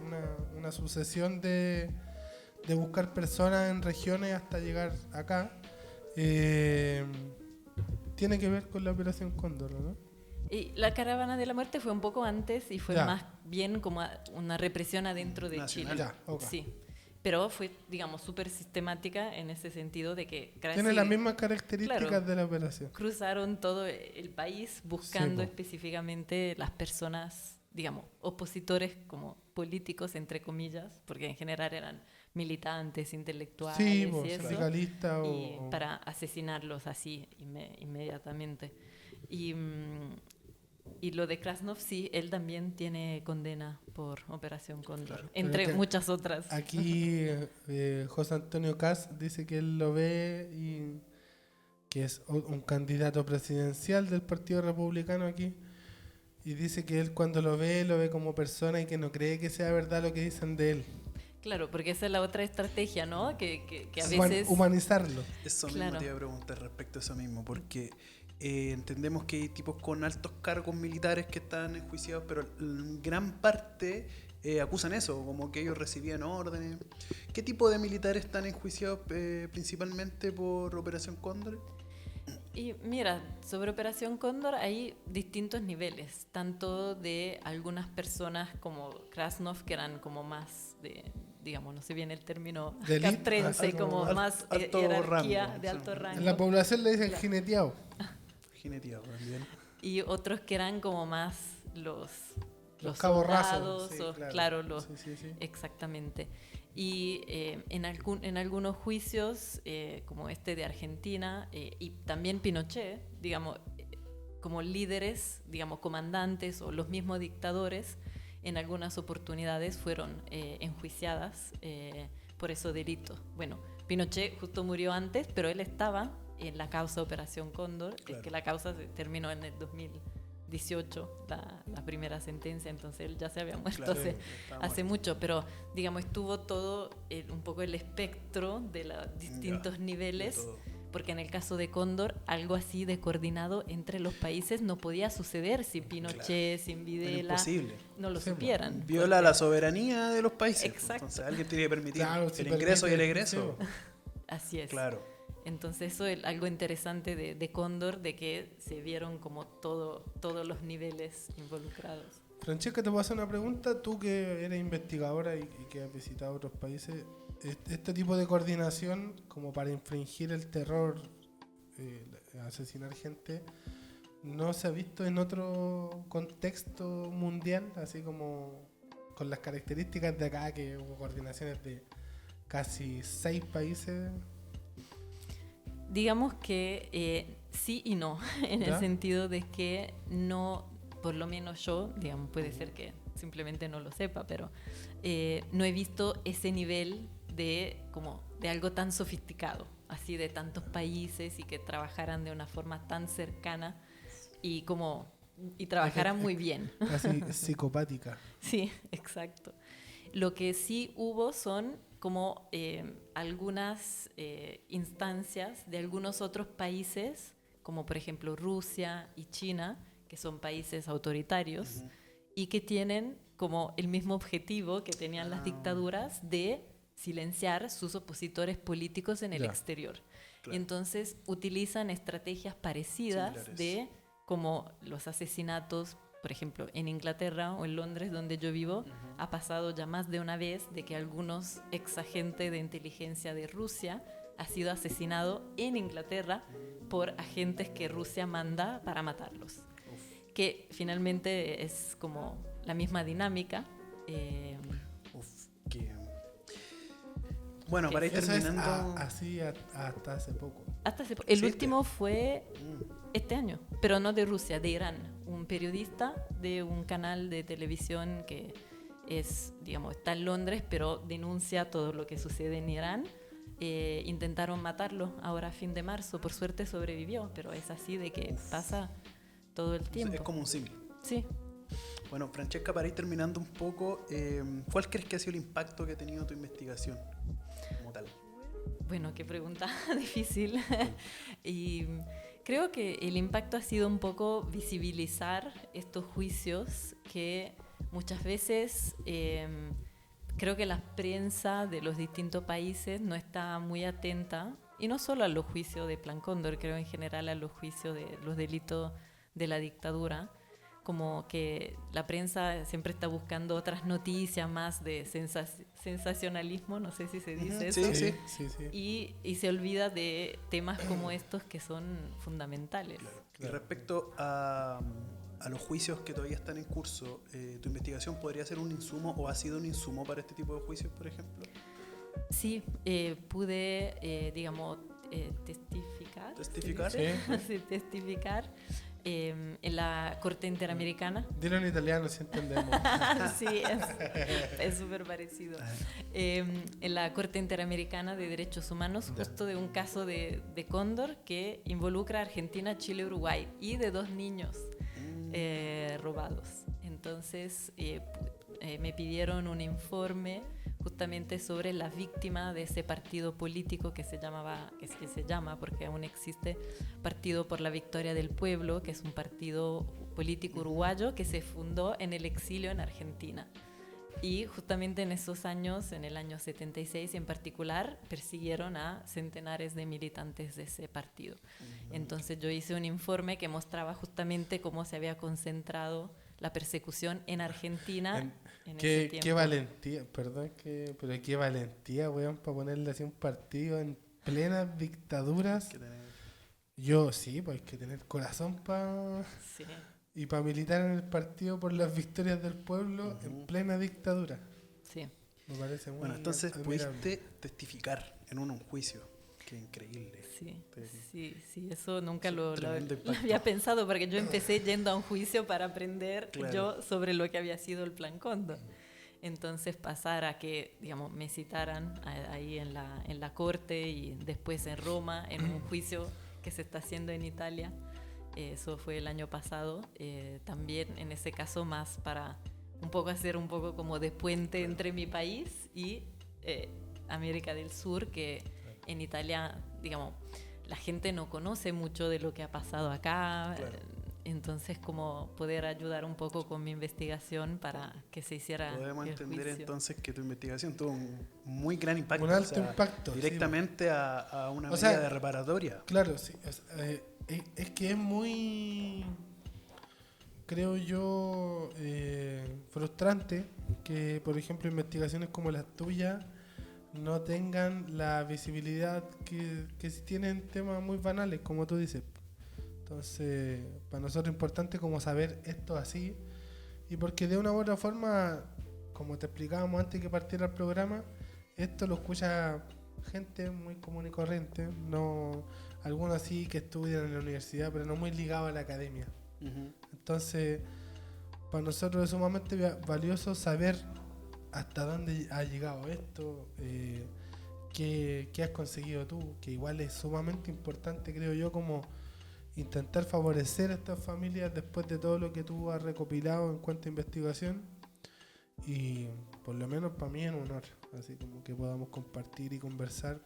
una sucesión de buscar personas en regiones hasta llegar acá, tiene que ver con la Operación Cóndor, ¿no? Y la Caravana de la Muerte fue un poco antes y fue Ya. más bien como una represión adentro de Nacional. Chile. Ya, ok. Sí, pero fue, digamos, súper sistemática en ese sentido de que Tiene casi las mismas características claro. de la operación. cruzaron todo el país buscando Sí, po. específicamente las personas, digamos, opositores como políticos, entre comillas, porque en general eran militantes, intelectuales Sí, y eso. sindicalista Y o... para asesinarlos así inmediatamente. Y lo de Krasnov, sí, él también tiene condena por Operación Cóndor, Claro. entre Pero que muchas otras. Aquí José Antonio Caz dice que él lo ve y que es un candidato presidencial del Partido Republicano aquí. Y dice que él cuando lo ve como persona y que no cree que sea verdad lo que dicen de él. Claro, porque esa es la otra estrategia, ¿no? Que a Human- veces... Humanizarlo. Eso Claro. mismo te iba a preguntar respecto a eso mismo, porque entendemos que hay tipos con altos cargos militares que están enjuiciados, pero en gran parte acusan eso, como que ellos recibían órdenes. ¿Qué tipo de militares están enjuiciados principalmente por Operación Cóndor? Y mira, sobre Operación Cóndor hay distintos niveles, tanto de algunas personas como Krasnov, que eran como más de, digamos, no sé bien el término De elite, castrense, como más alto jerarquía rango, de sí. alto rango. En la población le dicen Claro. jineteado. Jineteado también. Y otros que eran como más los cabos rasos, soldados, sí, o, claro. claro, los, Sí. exactamente. Y en algunos juicios, como este de Argentina, y también Pinochet, digamos, como líderes, digamos, comandantes o los mismos dictadores, en algunas oportunidades fueron enjuiciadas por esos delitos. Bueno, Pinochet justo murió antes, pero él estaba en la causa Operación Cóndor, Claro. es que la causa se terminó en el 2018, la primera sentencia, entonces él ya se había muerto Claro, hace estaba mucho, pero digamos estuvo todo un poco el espectro de los distintos Ya, niveles, de todo. porque en el caso de Cóndor algo así de coordinado entre los países no podía suceder si Pinochet, sin Era Videla imposible. no lo Sí, supieran. Viola porque- la soberanía de los países. Exacto. Entonces alguien tiene que permitir Claro, el si ingreso y el permite- egreso. sí, Así es. Claro. Entonces eso es algo interesante de Cóndor, de que se vieron como todos los niveles involucrados. Francesca, te puedo hacer una pregunta. Tú que eres investigadora y que has visitado otros países, este tipo de coordinación como para infringir el terror, asesinar gente, ¿no se ha visto en otro contexto mundial? Así como con las características de acá, que hubo coordinaciones de casi 6 países. Digamos que sí y no, en ¿Ya? el sentido de que no, por lo menos yo, digamos, puede ser que simplemente no lo sepa, pero no he visto ese nivel de algo tan sofisticado, así de tantos países y que trabajaran de una forma tan cercana y trabajaran muy bien. Casi psicopática. Sí, exacto. Lo que sí hubo son como algunas instancias de algunos otros países, como por ejemplo Rusia y China, que son países autoritarios y que tienen como el mismo objetivo que tenían las dictaduras de silenciar sus opositores políticos en el Ya. exterior. Claro. Y entonces utilizan estrategias parecidas Similares. de como los asesinatos, por ejemplo, en Inglaterra o en Londres, donde yo vivo, ha pasado ya más de una vez de que algunos ex agentes de inteligencia de Rusia ha sido asesinado en Inglaterra por agentes que Rusia manda para matarlos. Que finalmente es como la misma dinámica. Uf, que... Bueno, ¿Qué? para ir Eso es terminando... así hasta hace poco. El Sí, último fue Mm. este año, pero no de Rusia, de Irán. Un periodista de un canal de televisión que es, digamos, está en Londres, pero denuncia todo lo que sucede en Irán. Intentaron matarlo ahora a fin de marzo, por suerte sobrevivió, pero es así de que pasa todo el Es tiempo. como un símil. Sí. Bueno, Francesca, para ir terminando un poco, ¿cuál crees que ha sido el impacto que ha tenido tu investigación como tal? Bueno, qué pregunta difícil. Y creo que el impacto ha sido un poco visibilizar estos juicios que muchas veces creo que la prensa de los distintos países no está muy atenta, y no solo a los juicios de Plan Cóndor, creo en general a los juicios de los delitos de la dictadura, como que la prensa siempre está buscando otras noticias más de sensacionalismo, no sé si se dice Ujú, eso, sí. y se olvida de temas como estos que son fundamentales. Y respecto a los juicios que todavía están en curso, ¿tu investigación podría ser un insumo o ha sido un insumo para este tipo de juicios, por ejemplo? Sí, pude, digamos, testificar. ¿Testificar? ¿se dice? Sí, testificar en la Corte Interamericana. Dilo en italiano si entendemos. Sí, es súper parecido. En la Corte Interamericana de Derechos Humanos, justo de un caso de cóndor que involucra a Argentina, Chile, Uruguay y de 2 niños robados. Entonces me pidieron un informe justamente sobre las víctimas de ese partido político que se llama, porque aún existe, Partido por la Victoria del Pueblo, que es un partido político uruguayo que se fundó en el exilio en Argentina. Y justamente en esos años, en el año 76 en particular, persiguieron a centenares de militantes de ese partido. Entonces yo hice un informe que mostraba justamente cómo se había concentrado la persecución en Argentina en ese tiempo. Qué valentía, perdón, pero qué valentía, weón, para ponerle así un partido en plenas dictaduras. Yo sí, pues hay que tener corazón para... Sí. Y para militar en el partido por las victorias del pueblo en plena dictadura. Sí. Me parece muy Bueno, entonces admirable. pudiste testificar en un juicio. Qué increíble. Sí, eso nunca Sí, lo tremendo impacto. había pensado, porque yo empecé yendo a un juicio para aprender Claro. yo sobre lo que había sido el Plan Cóndor. Entonces pasar a que, digamos, me citaran ahí en la corte y después en Roma, en un juicio que se está haciendo en Italia, eso fue el año pasado, también en ese caso más para hacer un poco como de puente entre mi país y América del Sur, que en Italia, digamos, la gente no conoce mucho de lo que ha pasado acá. Claro. Entonces, como poder ayudar un poco con mi investigación para que se hiciera Podemos el entender juicio. entonces que tu investigación tuvo un muy gran impacto. Un alto impacto, Directamente a una O medida sea, de reparatoria. Claro, sí. Es que es muy, creo yo, frustrante que, por ejemplo, investigaciones como las tuyas no tengan la visibilidad que sí tienen temas muy banales, como tú dices. Entonces, para nosotros es importante como saber esto así, y porque de una u otra forma, como te explicábamos antes que partiera el programa, esto lo escucha gente muy común y corriente, no algunos sí que estudian en la universidad, pero no muy ligados a la academia. Entonces, para nosotros es sumamente valioso saber hasta dónde ha llegado esto, qué has conseguido tú, que igual es sumamente importante, creo yo, como intentar favorecer a estas familias después de todo lo que tú has recopilado en cuanto a investigación. Y por lo menos para mí es un honor, así como que podamos compartir y conversar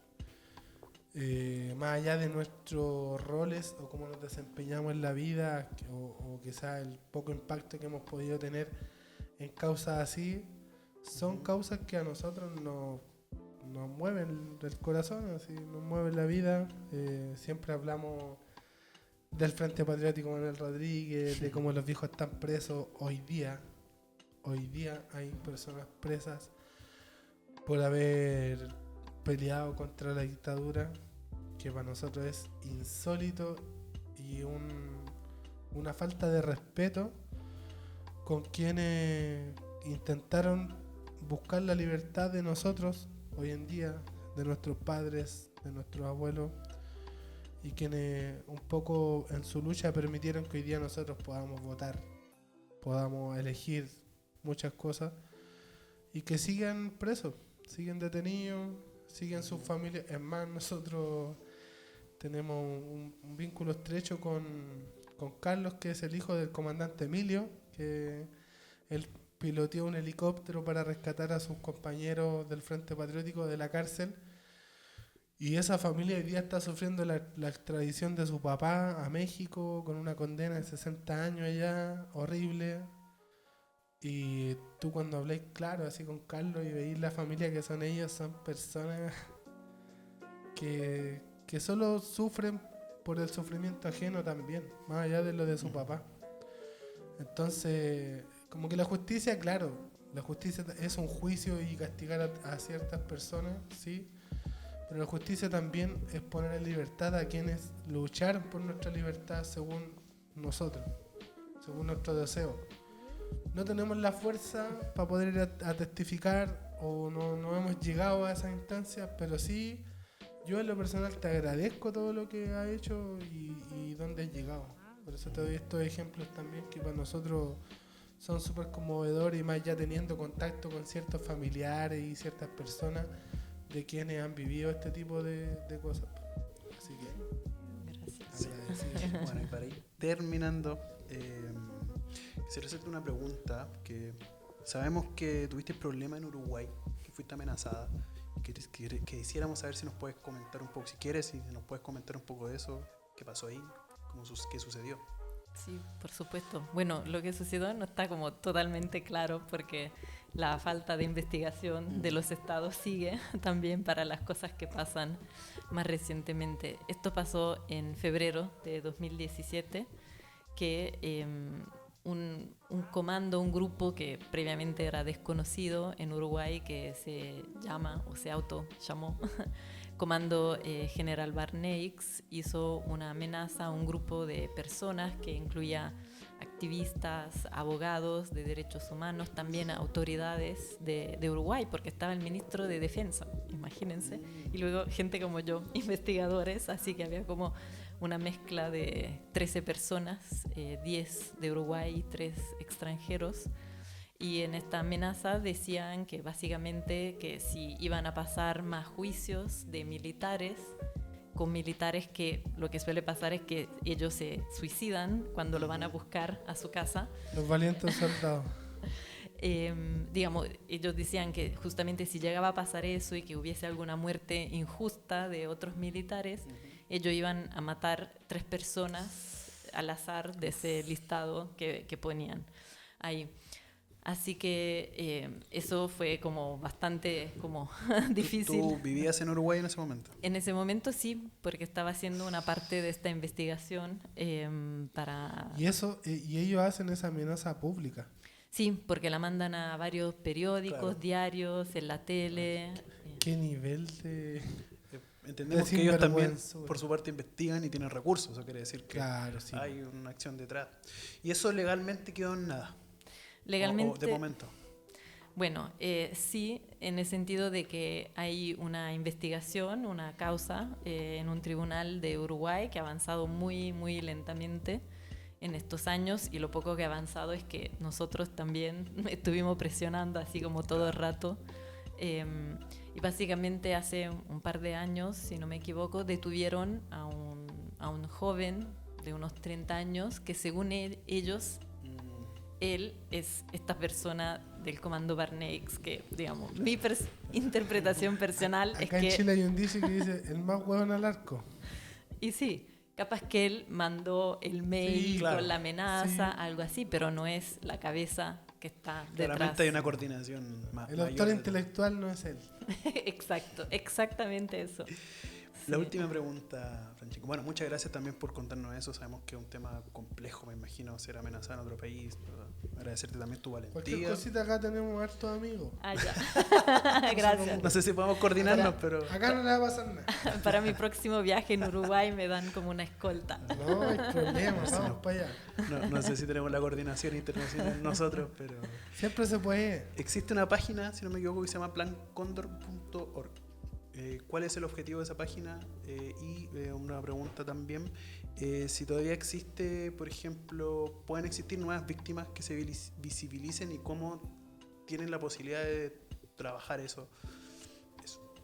más allá de nuestros roles o cómo nos desempeñamos en la vida, o quizás el poco impacto que hemos podido tener en causas así. Son causas que a nosotros nos mueven el corazón, así nos mueven la vida. Siempre hablamos del Frente Patriótico Manuel Rodríguez, de cómo los viejos están presos hoy día. Hoy día hay personas presas por haber peleado contra la dictadura, que para nosotros es insólito y una falta de respeto con quienes intentaron buscar la libertad de nosotros hoy en día, de nuestros padres, de nuestros abuelos, y quienes un poco en su lucha permitieron que hoy día nosotros podamos votar, podamos elegir muchas cosas, y que sigan presos, siguen detenidos, siguen sus familias. Es más, nosotros tenemos un vínculo estrecho con Carlos, que es el hijo del comandante Emilio, que él piloteó un helicóptero para rescatar a sus compañeros del Frente Patriótico de la cárcel. Y esa familia hoy día está sufriendo la extradición de su papá a México con una condena de 60 años allá, horrible. Y tú cuando habléis, claro, así con Carlos y veis la familia que son ellos, son personas que solo sufren por el sufrimiento ajeno también, más allá de lo de su papá. Entonces, como que la justicia, claro, la justicia es un juicio y castigar a ciertas personas, sí, pero la justicia también es poner en libertad a quienes lucharon por nuestra libertad según nosotros, según nuestro deseo. No tenemos la fuerza para poder ir a testificar o no hemos llegado a esas instancias, pero sí, yo en lo personal te agradezco todo lo que has hecho y dónde has llegado. Por eso te doy estos ejemplos también que para nosotros son súper conmovedores, y más ya teniendo contacto con ciertos familiares y ciertas personas de quienes han vivido este tipo de cosas. Así que Gracias. agradecido. Bueno, y para ir terminando, quisiera hacerte una pregunta, que sabemos que tuviste problemas en Uruguay, que fuiste amenazada, que quisiéramos saber si nos puedes comentar un poco, si quieres, si nos puedes comentar un poco de eso, qué pasó ahí, qué sucedió. Sí, por supuesto. Bueno, lo que sucedió no está como totalmente claro porque la falta de investigación de los estados sigue también para las cosas que pasan más recientemente. Esto pasó en febrero de 2017, que un comando, un grupo que previamente era desconocido en Uruguay, que se llama o se autollamó Comando General Barneix, hizo una amenaza a un grupo de personas que incluía activistas, abogados de derechos humanos, también autoridades de Uruguay, porque estaba el ministro de Defensa, imagínense, y luego gente como yo, investigadores, así que había como una mezcla de 13 personas, 10 de Uruguay y 3 extranjeros. Y en esta amenaza decían que básicamente que si iban a pasar más juicios de militares, con militares que lo que suele pasar es que ellos se suicidan cuando lo van a buscar a su casa. Los valientes soldados. Digamos, ellos decían que justamente si llegaba a pasar eso y que hubiese alguna muerte injusta de otros militares, ellos iban a matar 3 personas al azar de ese listado que ponían ahí. Así que eso fue como bastante como difícil. ¿Tú vivías en Uruguay en ese momento? En ese momento sí, porque estaba haciendo una parte de esta investigación para... Y ellos hacen esa amenaza pública. Sí, porque la mandan a varios periódicos, Claro. diarios, en la tele. ¿Qué nivel de...? Entendemos De que ellos también, sinvergüenzura. por su parte, investigan y tienen recursos. Eso quiere decir que Claro, sí. hay una acción detrás. Y eso legalmente quedó en nada. Legalmente, O de momento. bueno, sí, en el sentido de que hay una investigación, una causa en un tribunal de Uruguay que ha avanzado muy, muy lentamente en estos años, y lo poco que ha avanzado es que nosotros también estuvimos presionando así como todo el rato. Y básicamente hace un par de años, si no me equivoco, detuvieron a un joven de unos 30 años que según ellos, él es esta persona del comando Barneix, que digamos, mi interpretación personal es Acá en que... Chile hay un dicho que dice, el más hueón al arco. Y sí, capaz que él mandó el mail Sí, claro. con la amenaza, Sí. algo así, pero no es la cabeza que está detrás. Claramente hay una coordinación más El mayor autor de- intelectual no es él. Exacto, exactamente eso. La Sí. última pregunta, Francisco. Bueno, muchas gracias también por contarnos eso. Sabemos que es un tema complejo, me imagino, ser amenazado en otro país. Agradecerte también tu Cualquier valentía. cosita acá tenemos hartos amigos. Ah, ya. Gracias. No sé si podemos coordinarnos, pero Acá no le va a pasar nada. Para mi próximo viaje en Uruguay me dan como una escolta. No hay problema, vamos para allá. no sé si tenemos la coordinación internacional nosotros, pero Siempre se puede. existe una página, si no me equivoco, que se llama plancondor.org. ¿Cuál es el objetivo de esa página? Y una pregunta también, si todavía existe, por ejemplo, pueden existir nuevas víctimas que se visibilicen y cómo tienen la posibilidad de trabajar eso.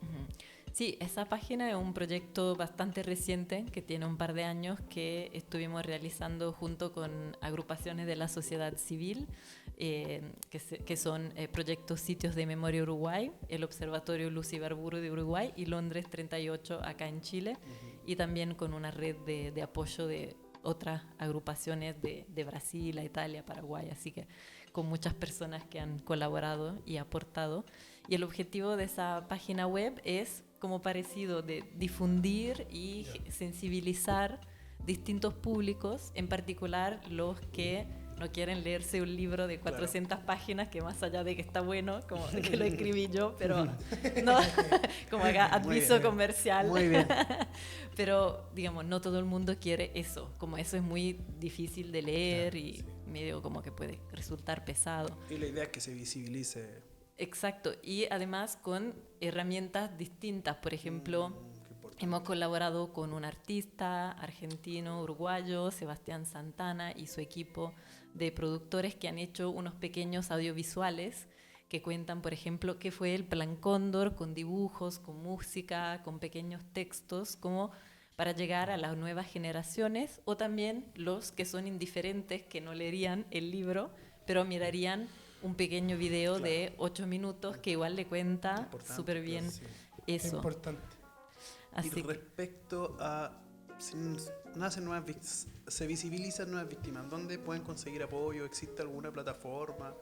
Ujú. Sí, esa página es un proyecto bastante reciente que tiene un par de años que estuvimos realizando junto con agrupaciones de la sociedad civil, que son Proyectos Sitios de Memoria Uruguay, el Observatorio Luz Ibarburu de Uruguay y Londres 38 acá en Chile, y también con una red de apoyo de otras agrupaciones de Brasil, a Italia, Paraguay, así que con muchas personas que han colaborado y aportado. Y el objetivo de esa página web es como parecido de difundir y sensibilizar distintos públicos, en particular los que no quieren leerse un libro de 400 páginas, que más allá de que está bueno, como que lo escribí yo, pero no, como acá aviso comercial. Muy bien. Pero, digamos, no todo el mundo quiere eso, como eso es muy difícil de leer y medio como que puede resultar pesado. Y la idea es que se visibilice. Exacto, y además con herramientas distintas, por ejemplo, hemos colaborado con un artista argentino, uruguayo, Sebastián Santana, y su equipo de productores que han hecho unos pequeños audiovisuales que cuentan, por ejemplo, qué fue el Plan Cóndor, con dibujos, con música, con pequeños textos, como para llegar a las nuevas generaciones, o también los que son indiferentes, que no leerían el libro, pero mirarían un pequeño video de 8 minutos que igual le cuenta súper bien eso. Es importante. Así y respecto a se visibilizan nuevas víctimas, ¿dónde pueden conseguir apoyo? ¿Existe alguna plataforma?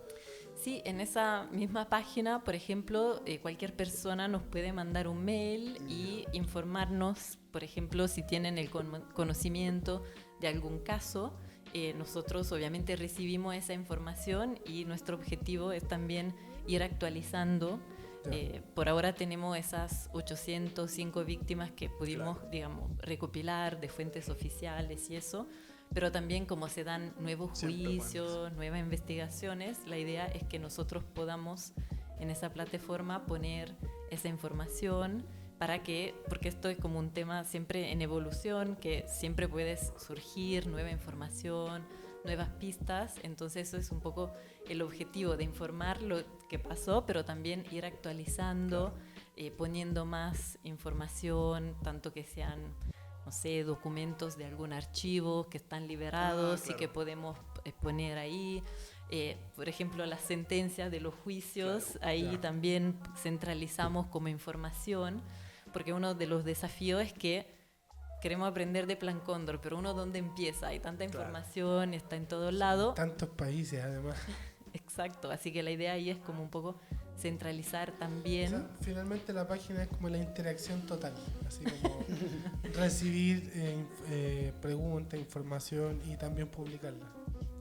Sí, en esa misma página, por ejemplo, cualquier persona nos puede mandar un mail y informarnos, por ejemplo, si tienen el conocimiento de algún caso. Nosotros obviamente recibimos esa información y nuestro objetivo es también ir actualizando. Por ahora tenemos esas 805 víctimas que pudimos, digamos, recopilar de fuentes oficiales y eso, pero también como se dan nuevos juicios, nuevas investigaciones, la idea es que nosotros podamos en esa plataforma poner esa información para que, porque esto es como un tema siempre en evolución, que siempre puede surgir nueva información, nuevas pistas, entonces eso es un poco el objetivo de informar lo que pasó, pero también ir actualizando, poniendo más información, tanto que sean, no sé, documentos de algún archivo que están liberados y que podemos poner ahí. Por ejemplo, las sentencias de los juicios, ahí también centralizamos como información, porque uno de los desafíos es que queremos aprender de Plan Cóndor, pero uno ¿dónde empieza? Hay tanta información, está en todos lados. Tantos países, además. Exacto, así que la idea ahí es como un poco centralizar también. O sea, finalmente la página es como la interacción total, así como recibir preguntas, información y también publicarla.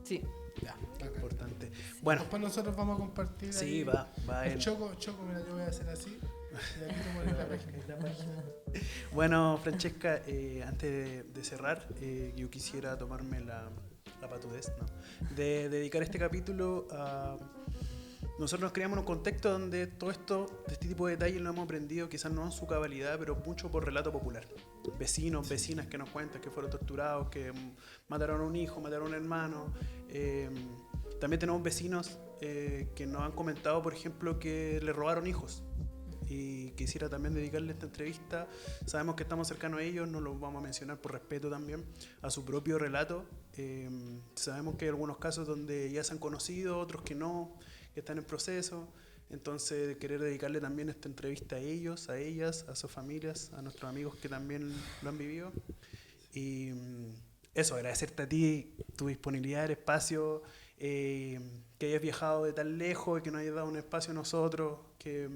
Sí. Ya, Importante. Bueno, después nosotros vamos a compartir. Sí, ahí va el en... Choco, mira, yo voy a hacer así. Y aquí te pones la página. Bueno, Francesca, antes de cerrar, yo quisiera tomarme la patudez, ¿no? De dedicar este capítulo a... Nosotros nos creamos en un contexto donde todo esto, de este tipo de detalles lo hemos aprendido, quizás no en su cabalidad, pero mucho por relato popular. Vecinos, vecinas que nos cuentan que fueron torturados, que mataron a un hijo, mataron a un hermano. También tenemos vecinos que nos han comentado, por ejemplo, que le robaron hijos. Y quisiera también dedicarle esta entrevista. Sabemos que estamos cercanos a ellos, no los vamos a mencionar por respeto también a su propio relato. Sabemos que hay algunos casos donde ya se han conocido, otros que no, que están en proceso. Entonces, querer dedicarle también esta entrevista a ellos, a ellas, a sus familias, a nuestros amigos que también lo han vivido. Y eso, agradecerte a ti, tu disponibilidad, el espacio, que hayas viajado de tan lejos y que nos hayas dado un espacio a nosotros, que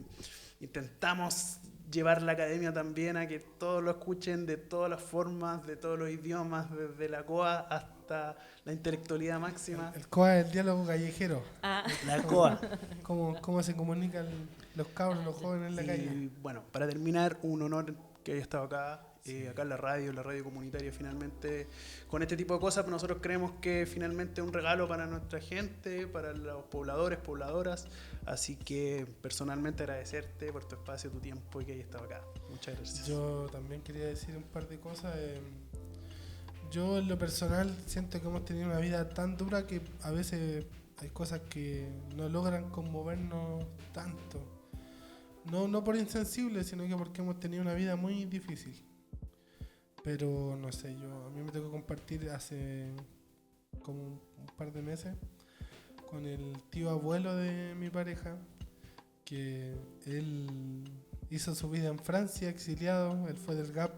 intentamos llevar la academia también a que todos lo escuchen de todas las formas, de todos los idiomas, desde la COA hasta la intelectualidad máxima. El COA es el diálogo callejero. La COA. ¿Cómo se comunican los cabros, los jóvenes en la calle? Y bueno, para terminar, un honor que haya estado acá. Acá en la radio comunitaria finalmente, con este tipo de cosas, nosotros creemos que finalmente es un regalo para nuestra gente, para los pobladores, pobladoras, así que personalmente agradecerte por tu espacio, tu tiempo y que hayas estado acá. Muchas gracias. Yo también quería decir un par de cosas. Yo en lo personal siento que hemos tenido una vida tan dura que a veces hay cosas que no logran conmovernos tanto. No por insensibles, sino que porque hemos tenido una vida muy difícil. Pero no sé, a mí me tocó compartir hace como un par de meses con el tío abuelo de mi pareja, que él hizo su vida en Francia, exiliado, él fue del GAP.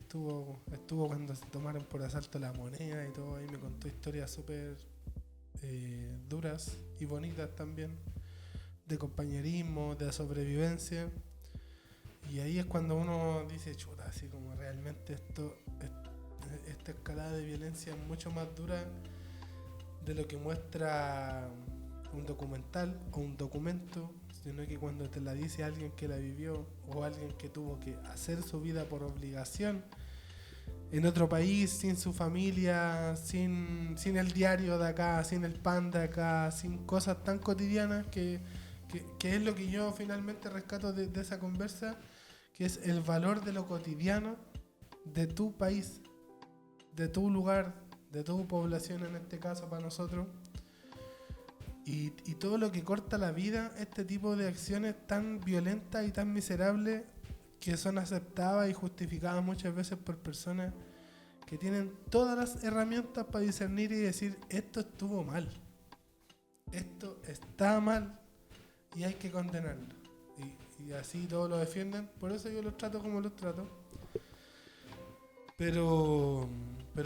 Estuvo cuando se tomaron por asalto la moneda y todo, ahí me contó historias súper duras y bonitas también, de compañerismo, de sobrevivencia. Y ahí es cuando uno dice, chuta, así como realmente esta escalada de violencia es mucho más dura de lo que muestra un documental o un documento, sino que cuando te la dice alguien que la vivió o alguien que tuvo que hacer su vida por obligación en otro país, sin su familia, sin el diario de acá, sin el pan de acá, sin cosas tan cotidianas que es lo que yo finalmente rescato de esa conversa, que es el valor de lo cotidiano de tu país, de tu lugar, de tu población en este caso para nosotros. Y todo lo que corta la vida, este tipo de acciones tan violentas y tan miserables que son aceptadas y justificadas muchas veces por personas que tienen todas las herramientas para discernir y decir, esto estuvo mal, esto está mal y hay que condenarlo. Y así todos lo defienden, por eso yo los trato como los trato. Pero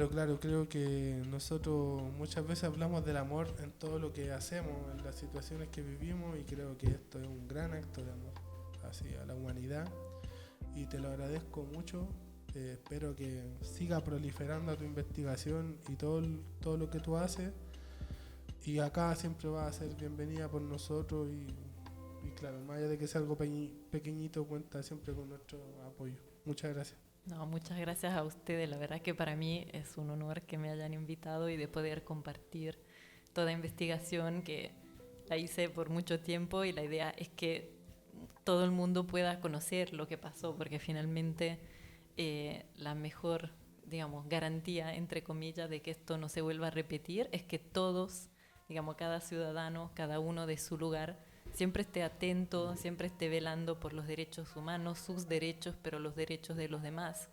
claro, creo que nosotros muchas veces hablamos del amor en todo lo que hacemos, en las situaciones que vivimos, y creo que esto es un gran acto de amor hacia la humanidad, y te lo agradezco mucho. Espero que siga proliferando tu investigación y todo lo que tú haces, y acá siempre va a ser bienvenida por nosotros, y claro, más allá de que sea algo pequeñito, cuenta siempre con nuestro apoyo. Muchas gracias. No, muchas gracias a ustedes. La verdad que para mí es un honor que me hayan invitado y de poder compartir toda investigación que la hice por mucho tiempo, y la idea es que todo el mundo pueda conocer lo que pasó, porque finalmente la mejor, digamos, garantía, entre comillas, de que esto no se vuelva a repetir es que todos, digamos, cada ciudadano, cada uno de su lugar, siempre esté atento, siempre esté velando por los derechos humanos, sus derechos, pero los derechos de los demás.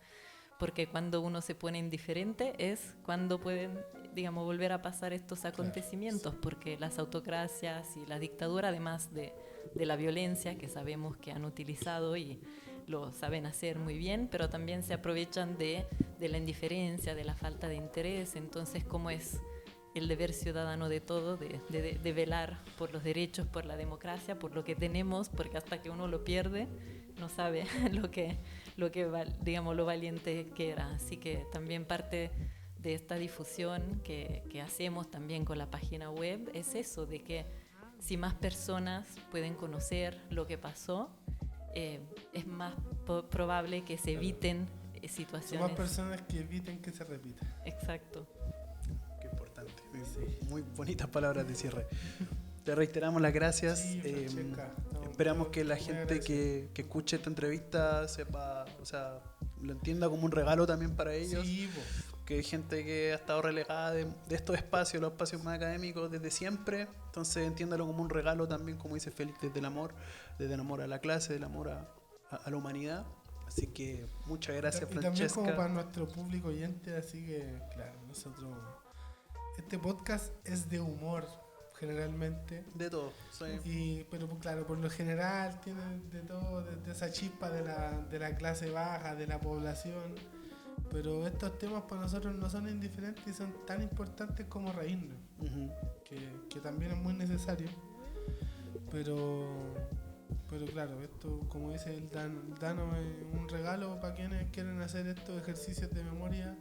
Porque cuando uno se pone indiferente es cuando pueden, digamos, volver a pasar estos acontecimientos, porque las autocracias y la dictadura, además de la violencia que sabemos que han utilizado y lo saben hacer muy bien, pero también se aprovechan de la indiferencia, de la falta de interés. Entonces, ¿cómo es el deber ciudadano de todo, de velar por los derechos, por la democracia, por lo que tenemos? Porque hasta que uno lo pierde, no sabe digamos, lo valiente que era. Así que también parte de esta difusión que hacemos también con la página web es eso, de que si más personas pueden conocer lo que pasó, es más probable que se eviten situaciones. Son más personas que eviten que se repita. Exacto. Qué importante. Sí. Muy bonitas palabras de cierre. Te reiteramos las gracias. Sí, Esperamos que la gente que escuche esta entrevista sepa, o sea, lo entienda como un regalo también para ellos. Sí, que hay gente que ha estado relegada de estos espacios, los espacios más académicos, desde siempre. Entonces entiéndalo como un regalo también, como dice Félix, desde el amor a la clase, del amor a la humanidad. Así que muchas gracias, Francesca. Y también como para nuestro público oyente, así que, claro, nosotros... Este podcast es de humor, generalmente. De todo. Sí. Pero claro, por lo general tiene de todo, de esa chispa de la clase baja, de la población. Pero estos temas para nosotros no son indiferentes y son tan importantes como reírnos. Uh-huh. Que también es muy necesario. Pero claro, esto, como dice el Dano, es un regalo para quienes quieren hacer estos ejercicios de memoria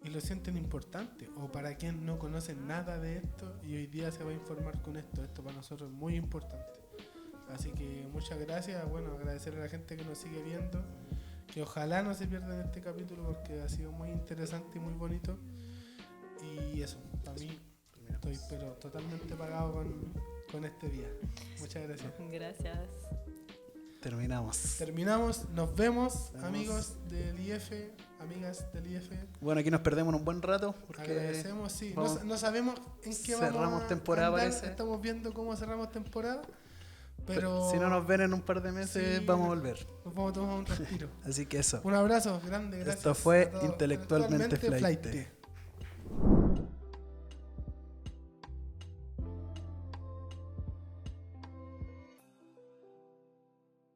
y lo sienten importante, o para quien no conoce nada de esto y hoy día se va a informar con esto. Esto para nosotros es muy importante. Así que muchas gracias. Bueno, agradecer a la gente que nos sigue viendo, que ojalá no se pierdan este capítulo porque ha sido muy interesante y muy bonito. Y eso, para mí estoy pero totalmente pagado con este día. Muchas gracias. Gracias. Terminamos. Nos vemos, amigos del IF, amigas del IF. Bueno, aquí nos perdemos un buen rato porque agradecemos, sí. No sabemos en qué cerramos vamos a temporada, andar. parece. Estamos viendo cómo cerramos temporada, Pero Si no nos ven en un par de meses, sí, vamos a volver. nos vamos a tomar un respiro. Así que eso. Un abrazo grande, gracias. Esto fue a todos. Intelectualmente Intelectualmente Flaite.